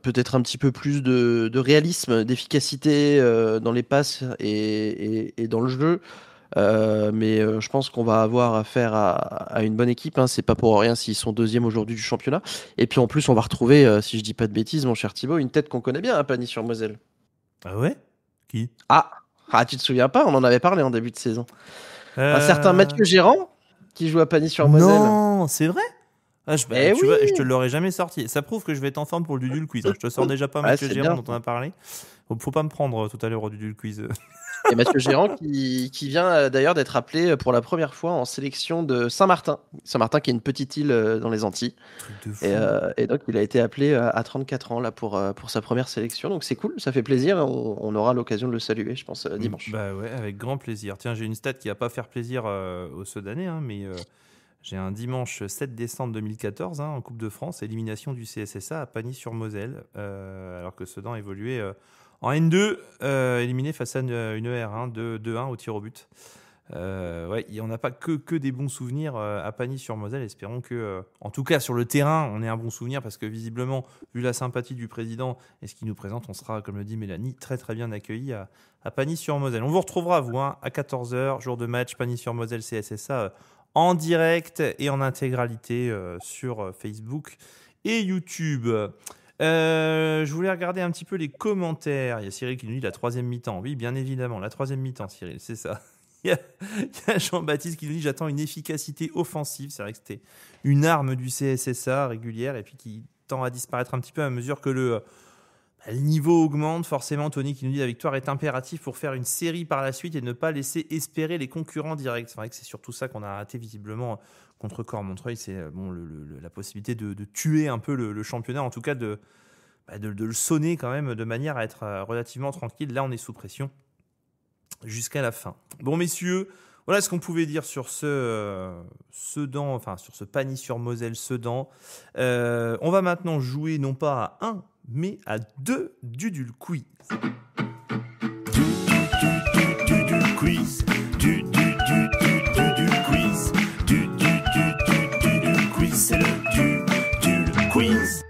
peut-être un petit peu plus de réalisme, d'efficacité dans les passes et dans le jeu. Mais je pense qu'on va avoir affaire à une bonne équipe. Hein. C'est pas pour rien s'ils sont deuxième aujourd'hui du championnat. Et puis en plus, on va retrouver, si je dis pas de bêtises, mon cher Thibaut, une tête qu'on connaît bien à Pagny-sur-Moselle. Ah ouais? Qui? Ah, tu te souviens pas? On en avait parlé en début de saison. Un certain Mathieu Gérand qui joue à Pagny-sur-Moselle. Non, c'est vrai? Ah, tu vois, oui. je te l'aurais jamais sorti. Ça prouve que je vais être en forme pour le Dudul Quiz. Hein. Je te sors déjà pas Mathieu c'est Gérard bien. dont on a parlé. Faut pas me prendre tout à l'heure au Dudul Quiz. Et Mathieu Gérand qui vient d'ailleurs d'être appelé pour la première fois en sélection de Saint-Martin. Saint-Martin qui est une petite île dans les Antilles. Truc de fou. Et donc il a été appelé à 34 ans là pour sa première sélection. Donc c'est cool, ça fait plaisir. On aura l'occasion de le saluer, je pense, dimanche. Bah ouais, avec grand plaisir. Tiens, j'ai une stat qui va pas faire plaisir aux Sedanais, hein, mais j'ai un dimanche 7 décembre 2014 en Coupe de France, élimination du CSSA à Pagny-sur-Moselle, alors que Sedan évoluait en N2, éliminé face à une ER, 2-1 au tir au but. Ouais, on n'a pas que des bons souvenirs à Pagny-sur-Moselle. Espérons que, en tout cas sur le terrain, on ait un bon souvenir parce que visiblement, vu la sympathie du président et ce qu'il nous présente, on sera, comme le dit Mélanie, très très bien accueillis à Pagny-sur-Moselle. On vous retrouvera, vous, à 14h, jour de match Pagny-sur-Moselle CSSA en direct et en intégralité sur Facebook et YouTube. Je voulais regarder un petit peu les commentaires. Il y a Cyril qui nous dit la troisième mi-temps. Oui, bien évidemment, la troisième mi-temps, Cyril, c'est ça. Il y a Jean-Baptiste qui nous dit j'attends une efficacité offensive. C'est vrai que c'était une arme du CSSA régulière et puis qui tend à disparaître un petit peu à mesure que le niveau augmente. Forcément, Tony qui nous dit la victoire est impérative pour faire une série par la suite et ne pas laisser espérer les concurrents directs. C'est vrai que c'est surtout ça qu'on a raté visiblement contre Cormontreuil. C'est la possibilité de tuer un peu le championnat, en tout cas de le sonner quand même de manière à être relativement tranquille. Là, on est sous pression jusqu'à la fin. Bon, messieurs, voilà ce qu'on pouvait dire sur sur ce Pagny-sur-Moselle Sedan. On va maintenant jouer non pas à 1, mais à 2 Dudul Quiz. Dudul Quiz. Dudul Quiz. Dudul Quiz. C'est le Dudul Quiz.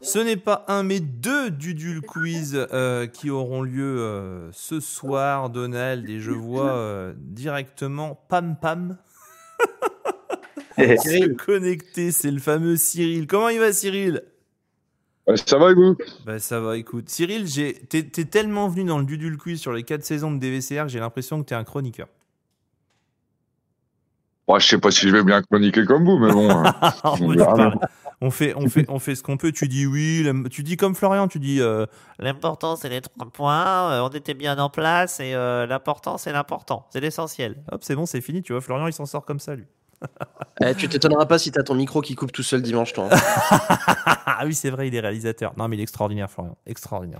Ce n'est pas 1, mais 2 Dudul Quiz qui auront lieu ce soir, Donald, et je vois directement Pam. Se connecter, c'est le fameux Cyril. Comment il va, Cyril? Ça va et vous? Ça va, écoute. Cyril, t'es tellement venu dans le Dudul Quiz sur les 4 saisons de DVCR que j'ai l'impression que t'es un chroniqueur. Je sais pas si je vais bien chroniquer comme vous, mais bon. On fait ce qu'on peut. Tu dis oui, tu dis comme Florian, tu dis l'important c'est les 3 points, on était bien en place et l'important c'est l'important, c'est l'essentiel. Hop, c'est bon, c'est fini, tu vois, Florian il s'en sort comme ça lui. Tu t'étonneras pas si t'as ton micro qui coupe tout seul dimanche, toi. Ah oui, c'est vrai, il est réalisateur. Non, mais il est extraordinaire, Florian. Extraordinaire.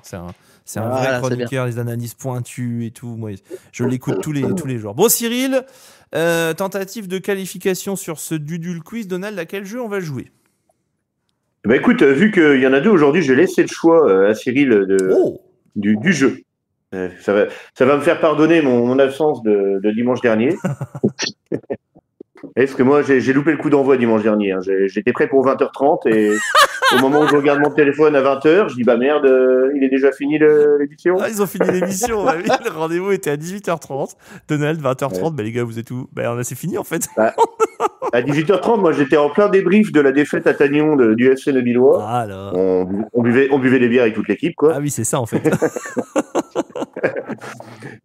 C'est un vrai chroniqueur, les analyses pointues et tout. Moi, je l'écoute tous les jours. Bon, Cyril, tentative de qualification sur ce Dudul Quiz. Donald, à quel jeu on va jouer? Écoute, vu qu'il y en a 2 aujourd'hui, j'ai laissé le choix à Cyril du jeu. Ça va me faire pardonner mon absence de dimanche dernier. Parce que moi, j'ai loupé le coup d'envoi dimanche dernier. J'étais prêt pour 20h30 et au moment où je regarde mon téléphone à 20h, je dis bah merde, il est déjà fini l'émission. Ah, ils ont fini l'émission. Oui, le rendez-vous était à 18h30. Donald, 20h30. Ouais. Les gars, vous êtes où? C'est fini en fait. À 18h30, moi j'étais en plein débrief de la défaite à Tagnon du FC Neubillois. Ah, là. On buvait des bières avec toute l'équipe, quoi. Ah oui, c'est ça en fait.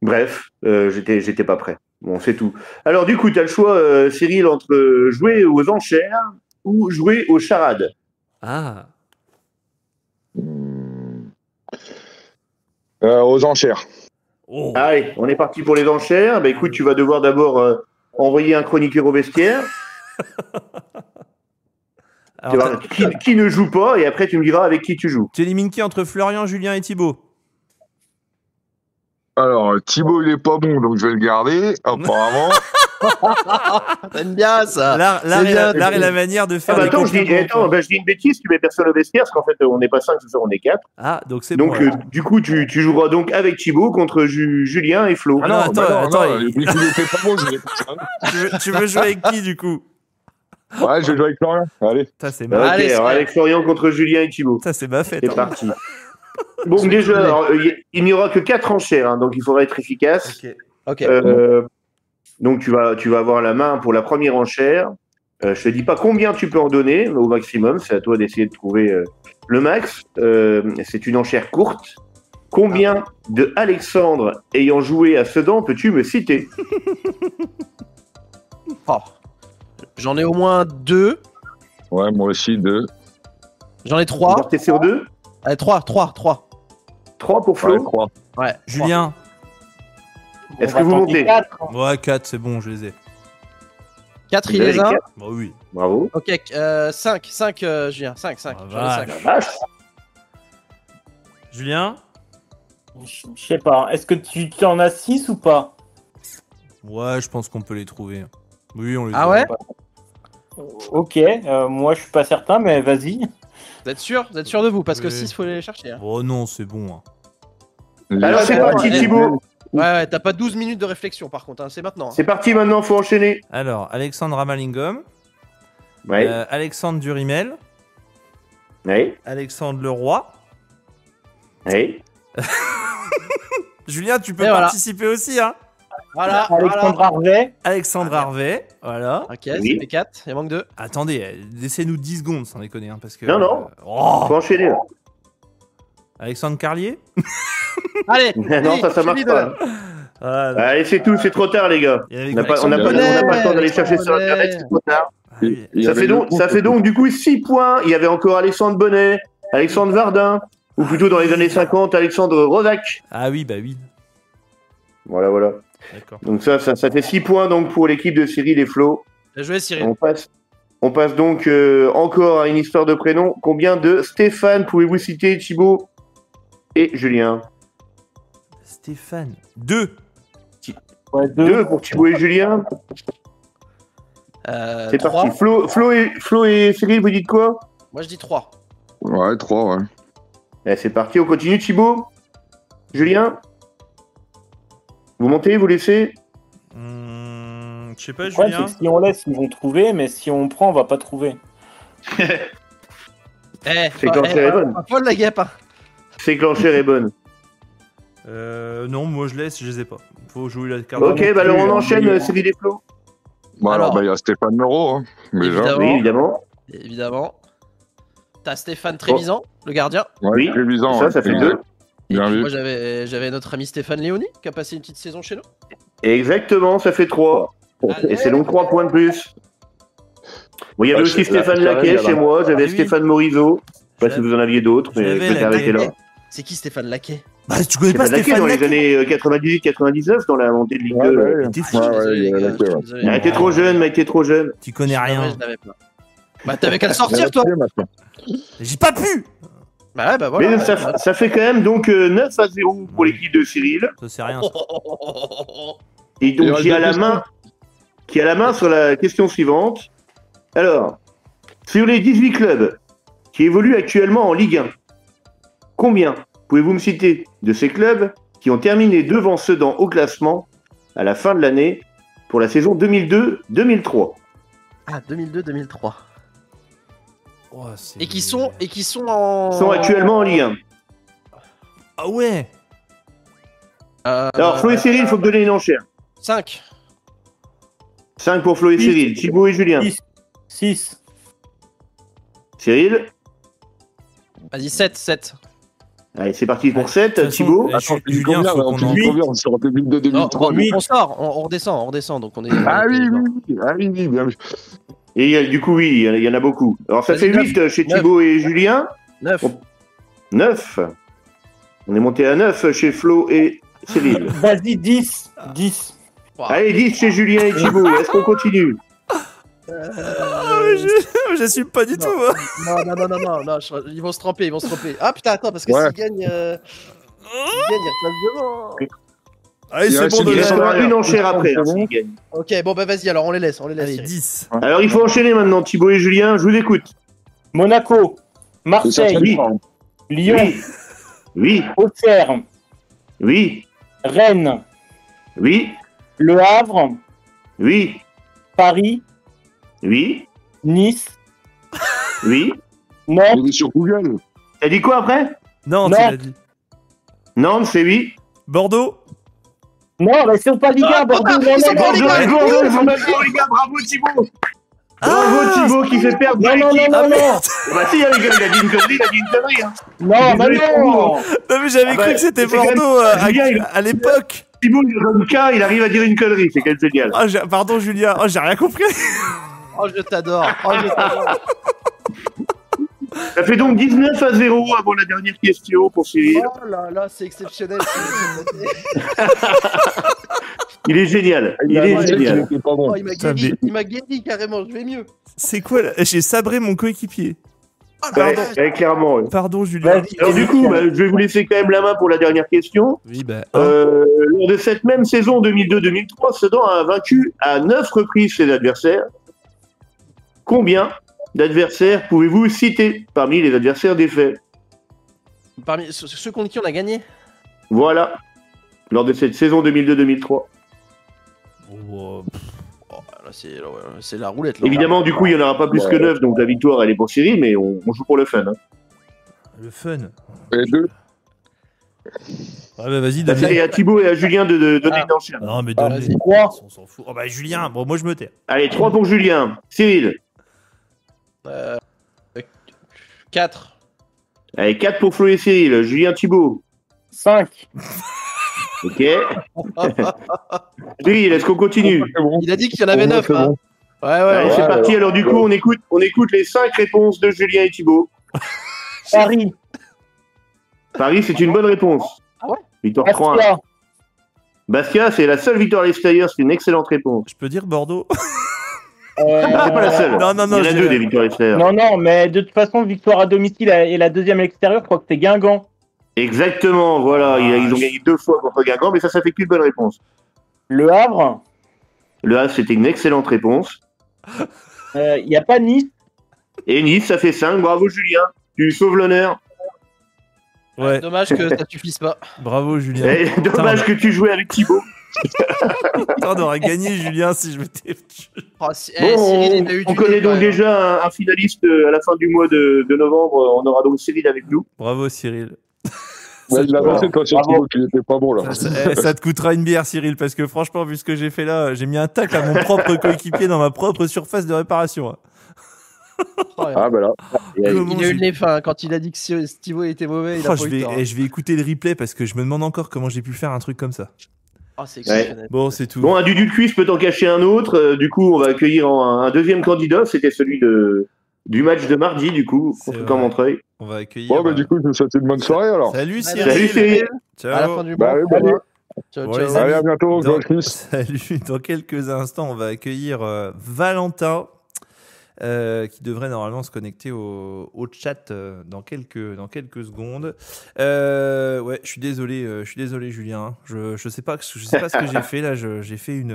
Bref, j'étais pas prêt. Bon, c'est tout. Alors du coup, tu as le choix, Cyril, entre jouer aux enchères ou jouer aux charades. Ah. Aux enchères. Oh. Allez, on est parti pour les enchères. Écoute, tu vas devoir d'abord envoyer un chroniqueur au vestiaire. Alors, qui ne joue pas, et après tu me diras avec qui tu joues. Tu élimines qui entre Florian, Julien et Thibaut? Alors, Thibaut, il est pas bon, donc je vais le garder, apparemment. T'aimes bien ça. L'art C'est bien, est la manière de faire. Ah bah des attends, je dis une bêtise, tu mets personne au vestiaire, parce qu'en fait, on n'est pas 5, ce soir, on est 4. Ah, donc c'est Donc, bon. du coup, tu joueras donc avec Thibaut contre Julien et Flo. Ah non, attends, il était pas bon, je l'ai pas. tu veux jouer avec qui du coup? Ouais, je vais jouer avec Florian. Allez. Ça c'est Ok, ma alors avec Florian contre Julien et Thibaut. Ça c'est ma fête. C'est parti. Bon, déjà, alors, il n'y aura que 4 enchères, hein, donc il faudra être efficace. Ok. Donc tu vas avoir la main pour la première enchère. Je te dis pas combien tu peux en donner au maximum, c'est à toi d'essayer de trouver le max. C'est une enchère courte. Combien de Alexandre ayant joué à Sedan peux-tu me citer? Oh. J'en ai au moins 2. Ouais, moi aussi, 2. J'en ai 3. T'es sur 2? Allez, 3 pour Flo? Ouais, 3. Ouais. Julien. Est-ce que vous montez? 4. Ouais, 4, c'est bon, je les ai. 4, il les a. Bah oui. Bravo. Ok, 5, Julien. 5. Ah, J'en ai 5. Vache. Julien. Je sais pas. Est-ce que tu en as 6 ou pas? Ouais, je pense qu'on peut les trouver. Oui, on les Ah a. ouais? Ok, moi je suis pas certain, mais vas-y. Vous êtes sûr de vous? Parce que Oui. 6, faut les chercher. Hein. Oh non, c'est bon. Hein. Alors c'est parti Thibaut. Ouais, t'as pas 12 minutes de réflexion par contre, hein. C'est maintenant. Hein. C'est parti maintenant, faut enchaîner. Alors, Alexandre Ramalingom. Ouais. Alexandre Durimel. Ouais. Alexandre Leroy. Ouais. Julien, tu peux Et voilà. participer aussi, hein. Voilà. Alexandre Harvey. Alexandre Harvey, voilà. Ok, Oui. ça fait 4, il manque 2. Attendez, laissez-nous 10 secondes, sans déconner, hein, parce que... Non. Oh. Faut enchaîner. Là. Alexandre Carlier. Allez. Non, ça marche pas. Ah, non. Allez, c'est tout, c'est trop tard les gars. Il y avait On n'a pas Alexandre le Bonnet. temps d'aller chercher sur internet, c'est trop tard. Ah oui. Ça fait donc du coup 6 points. Il y avait encore Alexandre Bonnet, Alexandre Vardin, ou plutôt dans les années 50, Alexandre Rosac. Ah oui, bah oui. Voilà. D'accord. Donc ça fait 6 points donc pour l'équipe de Cyril et Flo. Bien joué, Cyril. On passe donc encore à une histoire de prénom. Combien de Stéphane pouvez-vous citer, Thibaut et Julien? Stéphane. 2. Ouais, 2 pour Thibaut et Julien. C'est 3. parti. Flo et Cyril, vous dites quoi? Moi je dis 3. Ouais, 3, ouais. Eh, c'est parti, on continue. Thibaut, Julien, vous montez, vous laissez? Je sais pas, Le problème, Julien. c'est que si on laisse, ils vont trouver, mais si on prend, on va pas trouver. C'est que l'enchère est bonne. Paul la guêpe. Hein. C'est que l'enchère est bonne. Non, moi je laisse, je les ai pas. Faut jouer la carte. Ok, bah alors on enchaîne, Cyril et Flo. Bon, alors, bah, il y a Stéphane Leroy, hein, déjà. Évidemment. Oui, évidemment. Évidemment. T'as Stéphane Trévisan, le gardien. Ouais, Oui, Trévisan, ça fait ouais. 2. Et Bien puis vu. moi j'avais notre ami Stéphane Léoni qui a passé une petite saison chez nous. Exactement, ça fait 3. Allez. Et c'est donc 3 points de plus. Bon, il y avait Ouais, aussi c'est la- Stéphane c'est la Laquet règle, chez là. moi, j'avais Ah oui. Stéphane Morisot. Je sais pas si vous en aviez d'autres, mais J'avais je vais t'arrêter là. C'est qui Stéphane Laquet? Bah, tu connais pas Stéphane Laquet Stéphane dans les Laquet? années 98-99 dans la montée de Ligue Ouais, 2. ouais, T'es fou. ouais, Désolé, ouais, il y a les gars, Laquet, je suis ouais. désolé. Mais t'es trop jeune, mec, t'es trop jeune. Tu connais rien. Je l'avais pas. Bah t'avais qu'à le sortir toi. Maintenant. J'ai pas pu. Bah ouais, bah voilà. Mais ça fait quand même donc 9-0 pour l'équipe de Cyril. Ça c'est rien. Ça. Et Il donc reste qui a deux la main sur la question suivante. Alors, sur les 18 clubs qui évoluent actuellement en Ligue 1, combien pouvez-vous me citer de ces clubs qui ont terminé devant Sedan au classement à la fin de l'année pour la saison 2002-2003? Ah 2002-2003. Oh, c'est- Et qui sont en. Ils sont actuellement en Ligue 1. Ah ouais. Alors, Flo et Cyril, il faut me donner une enchère. 5. 5 pour Flo et Cyril. Thibaut et Julien. 6. Cyril. Vas-y 7. Allez, c'est parti pour 7. De toute façon, Thibaut. Attends, tu dis Julien, combien, faut là? qu'on Tu en- dis combien? On sort de 2002-2003. Non, on sort, on redescend, donc on est. Ah oui, bien vu. Et du coup, oui, il y en a beaucoup. Alors, ça Vas-y, fait 9. 8 chez Thibaut et Julien. 9. 9. On est monté à 9 chez Flo et Cyril. Vas-y, 10. 10. Allez, 10 chez Julien et Thibaut. Est-ce qu'on continue? J'assume pas du tout. Hein. Non, ils vont se tromper, Ah putain, attends, parce que Ouais. s'ils gagnent, ils repassent devant. Allez, Il c'est reste bon, une Il Donald. restera une enchère après. hein, s'il gagne. Ok, bon bah vas-y, alors on les laisse. Allez, Cyril. 10. Alors il faut enchaîner maintenant, Thibaut et Julien, je vous écoute. Monaco, Marseille, Oui. Lyon, Oui, Auxerre, oui, Rennes, oui, Le Havre, oui, Paris, oui, Nice, oui. Nantes. Il est sur Google. T'as dit quoi après? Non, Non. tu l'as dit. Nantes, c'est oui. Bordeaux. Non, mais c'est pas Ligue 1, Bordeaux. Non, ils sont non, pas en non, Ligue non, un. Bordeaux, ils sont d'accord, les gars, bravo Thibaut. Bravo Thibaut qui fait perdre non, non, l'équipe. non, non, non. Bah si, les gars, il a dit une connerie, hein. Non, mais Désolé, non. Non, mais j'avais Ah cru bah, que c'était c'est quand Bordeaux même- Julien, il- à l'époque. Thibaut, il donne cas, il arrive à dire une connerie, c'est quand même génial. Ah, pardon, Julien. Oh, j'ai rien compris. Oh, je t'adore. Oh, je t'adore. Ça fait donc 19-0 avant la dernière question pour Cyril. Oh là là, c'est exceptionnel. Il est génial, il Il a est dit qu'il génial. était pas bon. Oh, il m'a Ça guéri. fait- Il m'a guéri carrément. Je vais mieux. C'est quoi là? J'ai sabré mon coéquipier. Ouais, clairement. Ouais. Pardon, Julien. Vas-y. Alors du coup, je vais vous laisser quand même la main pour la dernière question. Oui, bah. Lors de cette même saison 2002-2003, Sedan a vaincu à 9 reprises ses adversaires. Combien d'adversaires pouvez-vous citer parmi les adversaires défaits? Parmi ceux contre qui on a gagné. Voilà. Lors de cette saison 2002-2003. Oh, Oh, là, c'est la roulette. Là. Évidemment, du coup, il n'y en aura pas plus que 9, donc la victoire, elle est pour Cyril, mais on joue pour le fun. Hein. le fun. Et 2. Ah, bah, vas-y, Bah, donne. c'est à Thibaut et à Julien de donner une enchère. Non, mais Ah, donne-les. quoi On s'en fout. Oh, bah, Julien. Bon, moi, je me tais. Allez, 3 pour Julien. Cyril. 4. Allez, 4 pour Flo et Cyril. Julien, Thibaut. 5. Ok. Cyril, est-ce qu'on continue? Il a dit qu'il y en avait 9. C'est bon. Ouais, Allez, ouais. c'est parti. Alors, du coup, on écoute les 5 réponses de Julien et Thibaut. Paris, Paris, c'est une bonne réponse. Ah ouais? Victoire 3-1. Bastia, Bastia, c'est la seule victoire à l'extérieur. C'est une excellente réponse. Je peux dire Bordeaux? C'est pas la seule. Non, non, non. Il y en a j'ai- 2 des victoires à l'extérieur. Non, non, mais de toute façon, victoire à domicile et la deuxième à l'extérieur, je crois que c'est Guingamp. Exactement, voilà. Ils ont gagné 2 fois contre Guingamp, mais ça fait qu'une bonne réponse. Le Havre, Le Havre, c'était une excellente réponse. il n'y a pas Nice. Et Nice, ça fait 5. Bravo, Julien. Tu sauves l'honneur. Ouais. Dommage que ça suffise pas. Bravo, Julien. Et dommage que tu jouais avec Thibaut. Putain, on aurait gagné, Julien, si je m'étais. Oh, Bon, Cyril, il a eu on du connaît nez, quand donc même. déjà un finaliste à la fin du mois de novembre. On aura donc Cyril avec nous. Bravo, Cyril. Ouais, il a lancé toi sur Thibaut qu'il était pas bon là. Ça te coûtera une bière, Cyril, parce que franchement, vu ce que j'ai fait là, j'ai mis un tacle à mon propre coéquipier dans ma propre surface de réparation. hein. Ah bah là. Comment Il a eu j'ai- le nez fin quand il a dit que Stivo était mauvais. Il a Oh, pas je, eu le vais, temps. je vais écouter le replay parce que je me demande encore comment j'ai pu faire un truc comme ça. Oh, c'est exceptionnel. Bon, c'est tout. Bon, un du quiz peut en cacher un autre. Du coup, on va accueillir un deuxième candidat. C'était celui du match de mardi, du coup, C'est contre vrai. Caen-Montreuil. On va accueillir. Bon bah du coup je vous souhaite une bonne soirée alors. Salut, Allez, Cyril. Salut, Cyril. Ciao. À la fin du Bah mois. oui, bah, bah. Ciao, Bon, ciao. les amis, Allez à bientôt, Dans- go Chris. Salut. Dans quelques instants, on va accueillir Valentin, qui devrait normalement se connecter au chat dans quelques secondes. Ouais, je suis désolé, Julien. Je sais pas ce que j'ai fait là. J'ai fait une,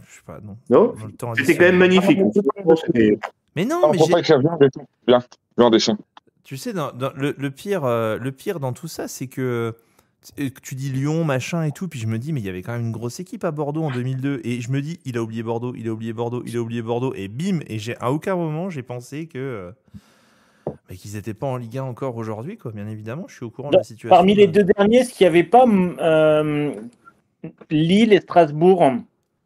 je sais pas, non. Non Dans le temps C'était quand même additionnel. magnifique. Mais non, Ah, mais pour pas que ça vienne et tout. Bien, en dessin. tu sais, le pire dans tout ça, c'est que tu dis Lyon, machin et tout, puis je me dis, mais il y avait quand même une grosse équipe à Bordeaux en 2002, et je me dis, il a oublié Bordeaux, et bim, et à aucun moment j'ai pensé que mais qu'ils n'étaient pas en Ligue 1 encore aujourd'hui, quoi. Bien évidemment, je suis au courant de la situation. Parmi les deux derniers, est-ce qu'il n'y avait pas Lille et Strasbourg?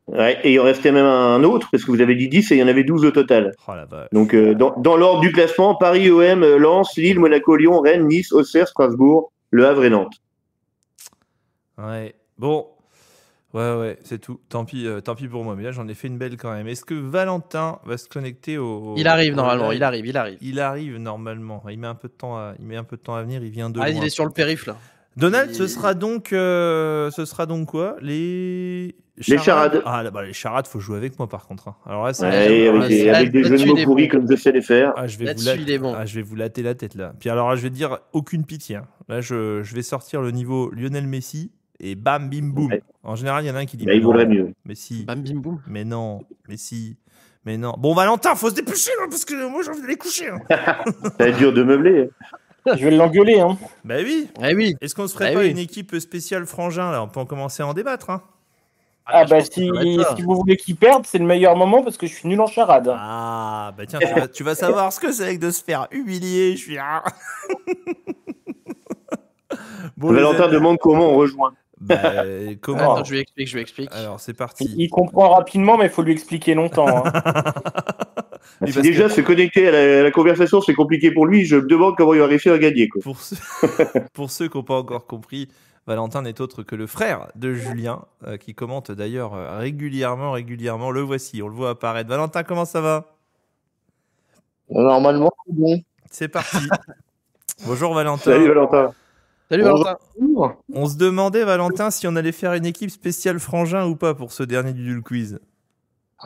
Ouais, et il en restait même un autre, parce que vous avez dit 10 et il y en avait 12 au total. Oh la vache. Donc, dans l'ordre du classement, Paris, OM, Lens, Lille, Monaco, Lyon, Rennes, Nice, Auxerre, Strasbourg, Le Havre et Nantes. Ouais, bon. Ouais, c'est tout. Tant pis pour moi, mais là j'en ai fait une belle quand même. Est-ce que Valentin va se connecter au Il arrive au normalement, live il arrive. Il arrive normalement. Il met un peu de temps à venir. Il vient de Ah, loin. il est sur le périph' là. Donald, ce sera donc quoi? Les charades. Ah là, bah, les charades, faut jouer avec moi par contre. hein. Alors là, ça Ouais, avec des jeux de mots pourris comme je sais les faire. je vais Là-dessus, il est bon. je vais vous latter la tête là. Puis alors là, je vais dire aucune pitié. hein. Là, je vais sortir le niveau Lionel Messi et bam, bim, boum. Ouais. En général, il y en a un qui dit Bah, il non, vaudrait mieux. mais si, Bam bim boum. mais non, mais si, mais non. Bon, Valentin, faut se dépêcher là, parce que moi j'ai envie d'aller coucher. Hein. Ça va être dur de meubler. Je vais l'engueuler, hein. Bah oui. Eh oui. Est-ce qu'on se ferait Bah pas oui. une équipe spéciale frangin là? On peut en commencer à en débattre. Hein. Ah bah je pense que si, ça va être ça. si vous voulez qu'il perde, c'est le meilleur moment parce que je suis nul en charade. Ah, bah tiens, tu vas savoir ce que c'est que de se faire humilier. Je suis là. Bon, les Valentin amis. demande comment on rejoint. Bah, comment Attends, je lui explique. Alors, c'est parti. Il comprend rapidement, mais il faut lui expliquer longtemps. Hein. Oui, Si parce déjà que se connecter à la conversation, c'est compliqué pour lui, je me demande comment il va réussir à gagner. Quoi. pour ceux qui n'ont pas encore compris, Valentin n'est autre que le frère de Julien, qui commente d'ailleurs régulièrement. Le voici, on le voit apparaître. Valentin, comment ça va? Normalement, c'est bon. C'est parti. Bonjour Valentin. Salut Valentin. Salut Valentin. On se demandait, Valentin, si on allait faire une équipe spéciale frangin ou pas pour ce dernier du quiz.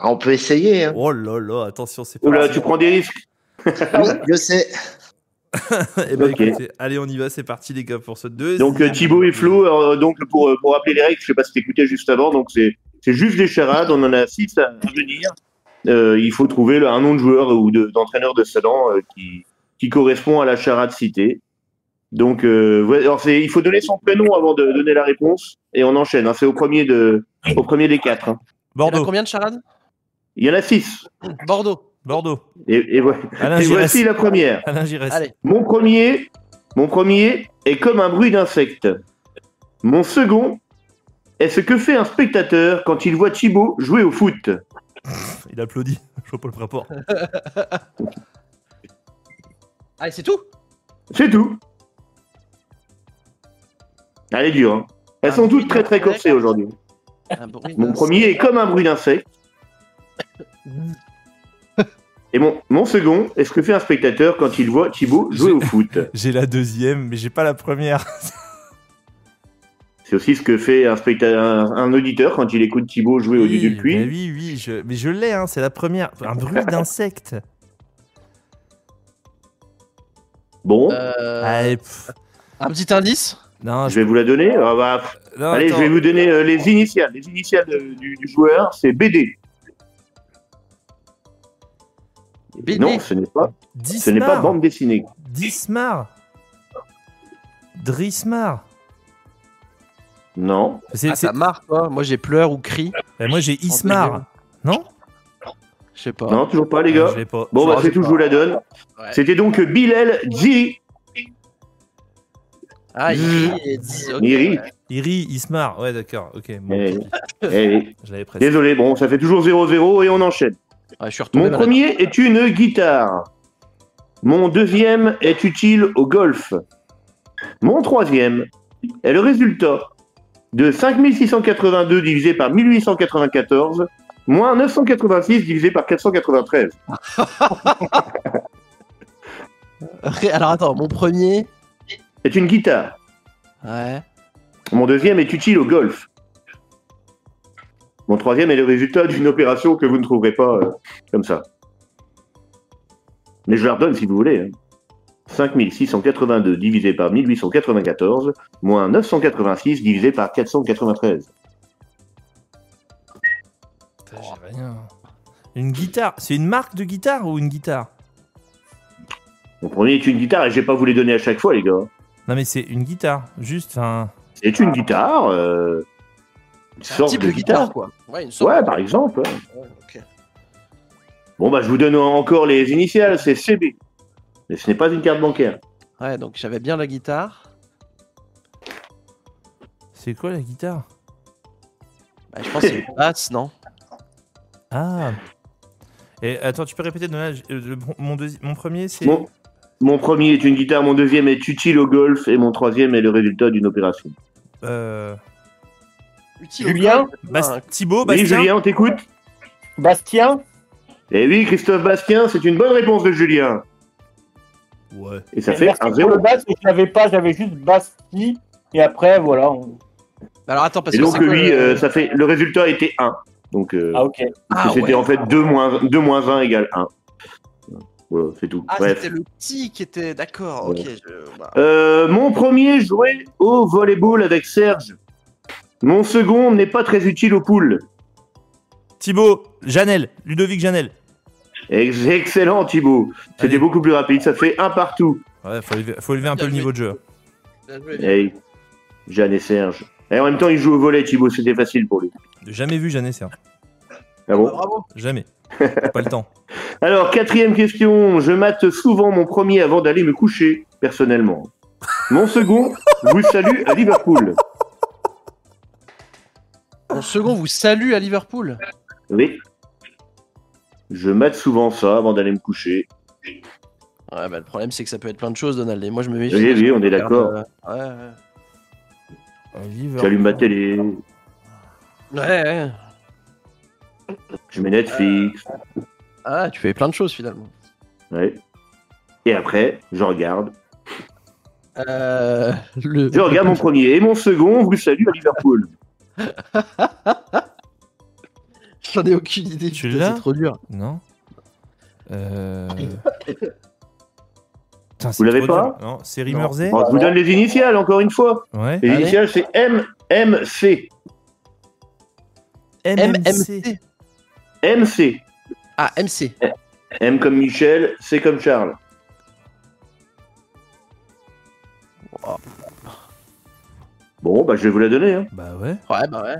On peut essayer. Hein. Oh là là, attention, c'est pas Oula, tu prends des risques. Je sais. Eh ben, Ok. écoutez, allez, on y va, c'est parti les gars pour ce deuxième. Donc Thibaut et Flo, donc pour rappeler les règles, je sais pas si t'écoutais juste avant, donc c'est juste des charades, on en a 6 à venir. Il faut trouver un nom de joueur ou d'entraîneur de salon qui correspond à la charade citée. Donc alors il faut donner son prénom avant de donner la réponse et on enchaîne. Hein, c'est au premier des 4. Hein. Il y en a Bordeaux. combien de charades? Il y en a 6. Bordeaux. Et Alain et Giresse. voici la première. Alain Giresse. Allez. Mon premier est comme un bruit d'insecte. Mon second est ce que fait un spectateur quand il voit Thibaut jouer au foot. Il applaudit. Je vois pas le rapport. Allez, c'est tout? C'est tout. Elle est dure. Hein. Elles sont toutes très très corsées aujourd'hui. Mon premier est comme un bruit d'insecte. Et mon second est ce que fait un spectateur quand il voit Thibaut jouer au foot. J'ai la deuxième, mais j'ai pas la première. C'est aussi ce que fait un auditeur quand il écoute Thibaut jouer au Dudu de Puy. Bah oui, mais je l'ai, hein, c'est la première. Un bruit d'insecte. Bon, Allez, Un petit indice? non, je vais vous la donner. non, Allez, attends. je vais vous donner les initiales. Les initiales du joueur, c'est BD. BD. Non, ce n'est pas Dismar. bande dessinée. Dismar. Drismar. Non. Ça marque, quoi. Moi, j'ai pleure ou crie. Bah, moi, j'ai Ismar. Non? Je sais pas. Non, toujours pas, les gars. Je l'ai pas. Bon, bah, Je c'est sais tout, pas. je vous la donne. Ouais. C'était donc Bilal Djiri. Ah, il ok, Iri. ouais. Iri, Ismar. Ouais, d'accord. Ok. Bon, Eh, tant pis. eh, Je l'avais presque. désolé, bon, ça fait toujours 0-0 et on enchaîne. Ouais, je suis retombé Mon malade. premier est une guitare. Mon deuxième est utile au golf. Mon troisième est le résultat de 5682 divisé par 1894 moins 986 divisé par 493. Alors attends, mon premier. C'est une guitare. Ouais. Mon deuxième est utile au golf. Mon troisième est le résultat d'une opération que vous ne trouverez pas comme ça. Mais je la redonne si vous voulez. Hein. 5682 divisé par 1894 moins 986 divisé par 493. Putain, j'ai rien. Une guitare. C'est une marque de guitare ou une guitare? Mon premier est une guitare et je vais pas vous les donner à chaque fois, les gars. Non, mais c'est une guitare. Juste, enfin. C'est une guitare. Une C'est un sorte type de guitare. quoi. Ouais, une sorte. Ouais, par exemple. Ouais. Ouais, ok. Bon, bah, je vous donne encore les initiales. C'est CB. Mais ce n'est pas une carte bancaire. Ouais, donc j'avais bien la guitare. C'est quoi la guitare? Bah, je pense que c'est une basse, non? Ah. Et attends, tu peux répéter mon premier, c'est. Mon premier est une guitare, mon deuxième est utile au golf et mon troisième est le résultat d'une opération. Utile Julien Thibaut, Oui, Bastien. Julien, on t'écoute. Bastien? Eh oui, Christophe Bastien, c'est une bonne réponse de Julien. Ouais. Et ça Mais fait merci un pour 0. le bas, je l'avais pas, j'avais juste Basti. Et après, voilà. Alors attends, parce Et que donc, c'est quoi, lui, ça fait, le résultat était 1. Donc, Ah, ok. Ah, c'était ouais. en fait 2 moins 1 égale 1. Voilà, c'est tout. Ah, Bref. c'était le petit qui était. D'accord, ok. Bah. Mon premier jouait au volleyball avec Serge. Mon second n'est pas très utile aux poules. Thibaut, Janel, Ludovic Janel. Excellent, Thibaut. C'était beaucoup plus rapide. Ça fait 1 partout. Ouais, faut élever un peu le niveau de jeu. Hey, Jeanne et Serge. Et en même temps, il joue au volley, Thibaut. C'était facile pour lui. Jamais vu Jeanne et Serge. Ah bon? Bravo. Jamais. Pas le temps. Alors, 4e question. Je mate souvent mon premier avant d'aller me coucher, personnellement. Mon second vous salue à Liverpool. Mon second vous salue à Liverpool. Oui. Je mate souvent ça avant d'aller me coucher. Ouais, bah, le problème, c'est que ça peut être plein de choses, Donald. Et moi, je me méfie. Oui, on est d'accord. Ouais. J'allume ma télé. Ouais. Je mets Netflix. Ah, tu fais plein de choses, finalement. Ouais. Et après, je regarde. Je regarde mon premier. Et mon second vous salue à Liverpool. J'en ai aucune idée. Tu putain, l'as? c'est trop dur. Non. Putain, Vous l'avez trop pas? dur. Non, c'est Rimmersey. Bon, je vous donne les initiales, encore une fois. Ouais. Les initiales, c'est MMC. MMC. MC. Ah, MC. M comme Michel, C comme Charles. Bon, bah je vais vous la donner. Hein. Bah ouais. Ouais, bah ouais.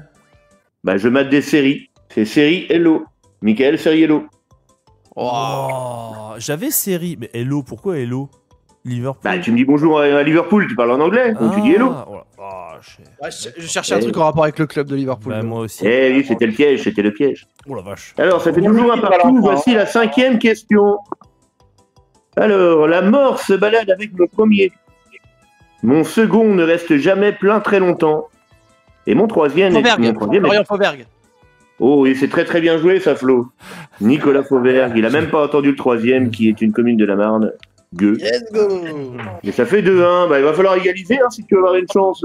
Bah je mate des séries. C'est série Hello. Michael Seriello. Oh, j'avais série. Mais Hello, pourquoi Hello? Liverpool. Bah tu me dis bonjour à Liverpool, tu parles en anglais, donc tu dis Hello. Ouais, je cherchais un truc en rapport avec le club de Liverpool. Bah, moi aussi. Eh oui, c'était le piège. Oh la vache. Alors, ça fait toujours un partout. Voici la 5e question. Alors, la mort se balade avec mon premier. Mon second ne reste jamais plein très longtemps. Et mon troisième... Florian Fauberg. Oh, oui, c'est très très bien joué, ça, Flo. Nicolas Fauberg. Il a même pas entendu le troisième, qui est une commune de la Marne. Gueux. Let's go. Et ça fait 2-1. Bah, il va falloir égaliser, hein, si tu veux avoir une chance.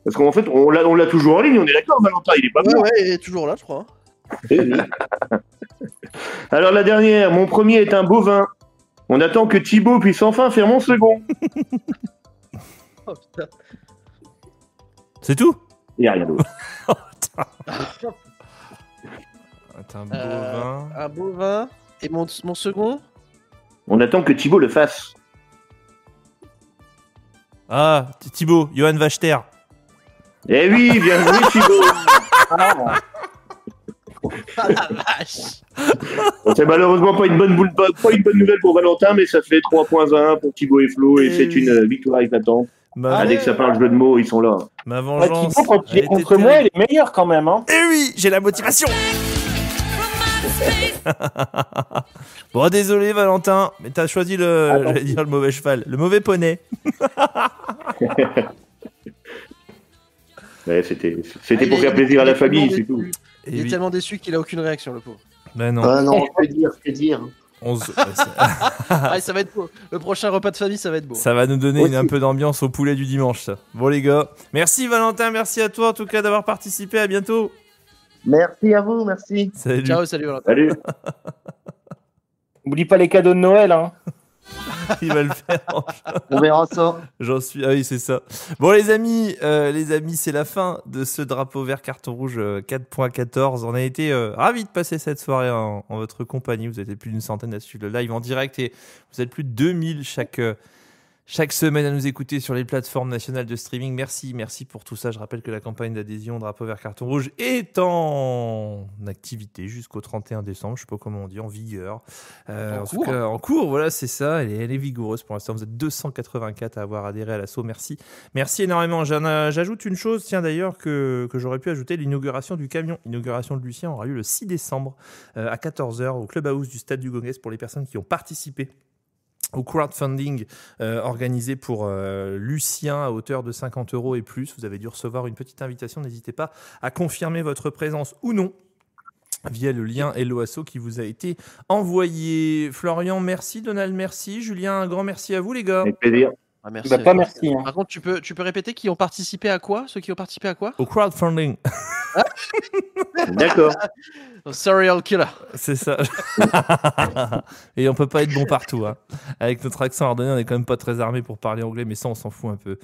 Parce qu'en fait, on l'a toujours en ligne, on est d'accord, Valentin, il est pas bon. Ouais, il est toujours là, je crois. Alors la dernière, mon premier est un bovin. On attend que Thibaut puisse enfin faire mon second. Oh putain. C'est tout? Il n'y a rien d'autre. Un bovin. Un bovin. Et mon second? On attend que Thibaut le fasse. Ah, Thibaut, Johan Wachter. Eh oui, bien joué Thibaut. Ah la vache. Bon, c'est malheureusement pas une bonne nouvelle pour Valentin, mais ça fait 3 points à 1 pour Thibaut et Flo, et c'est une victoire éclatante. Dès que ça parle jeu de mots, ils sont là. Ma vengeance. Thibaut, quand il est contre moi, il est meilleur quand même. Hein. Eh oui, j'ai la motivation. Bon, désolé Valentin, mais t'as choisi j'allais dire le mauvais cheval, le mauvais poney. Ouais, c'était pour faire plaisir à la famille, c'est tout. Il est tellement déçu qu'il a aucune réaction, le pauvre. Ben non. Ah non, que dire. Ça va être beau. Le prochain repas de famille, ça va être beau. Ça va nous donner un peu d'ambiance au poulet du dimanche, ça. Bon les gars, merci Valentin, merci à toi en tout cas d'avoir participé, à bientôt. Merci à vous, merci. Salut. Ciao, salut Valentin. Salut. N'oublie pas les cadeaux de Noël, hein. Il va le faire. On verra ça. J'en suis. Ah oui, c'est ça. Bon, les amis, c'est la fin de ce drapeau vert carton rouge 4.14. On a été ravis de passer cette soirée en votre compagnie. Vous êtes plus d'une centaine à suivre le live en direct et vous êtes plus de 2000 chaque semaine à nous écouter sur les plateformes nationales de streaming. Merci pour tout ça. Je rappelle que la campagne d'adhésion Drapeau Vert Carton Rouge est en activité jusqu'au 31 décembre. Je ne sais pas comment on dit, en vigueur. En tout cas, en cours, voilà, c'est ça. Elle est vigoureuse pour l'instant. Vous êtes 284 à avoir adhéré à l'assaut. Merci énormément. J'ajoute une chose, tiens d'ailleurs, que j'aurais pu ajouter, l'inauguration du camion. L'inauguration de Lucien aura lieu le 6 décembre à 14h au Clubhouse du Stade du Gonesse pour les personnes qui ont participé au crowdfunding organisé pour Lucien à hauteur de 50 € et plus. Vous avez dû recevoir une petite invitation. N'hésitez pas à confirmer votre présence ou non via le lien Hello Asso qui vous a été envoyé. Florian, merci. Donald, merci. Julien, un grand merci à vous les gars. Avec plaisir. Ah, merci. Bah, pas merci. Hein. Par contre, tu peux répéter qui ont participé à quoi? Ceux qui ont participé à quoi? Au crowdfunding. D'accord. Serial killer. C'est ça. Et on peut pas être bon partout. Hein. Avec notre accent ardennais, on est quand même pas très armé pour parler anglais, mais ça, on s'en fout un peu.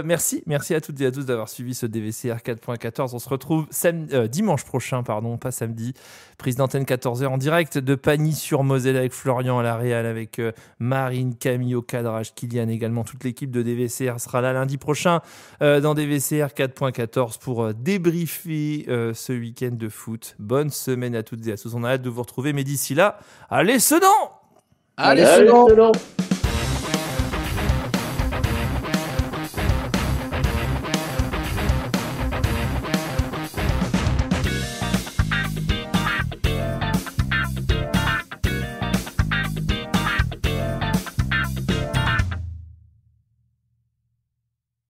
Merci à toutes et à tous d'avoir suivi ce DVCR 4.14. On se retrouve dimanche prochain, pas samedi. Prise d'antenne 14h en direct de Pagny-sur-Moselle avec Florian à la Réal, avec Marine, Camille au cadrage, Kylian également. Toute l'équipe de DVCR sera là lundi prochain dans DVCR 4.14 pour débriefer ce week-end de foot. Bonne semaine à toutes et à tous. On a hâte de vous retrouver, mais d'ici là, allez Sedan! Allez Sedan!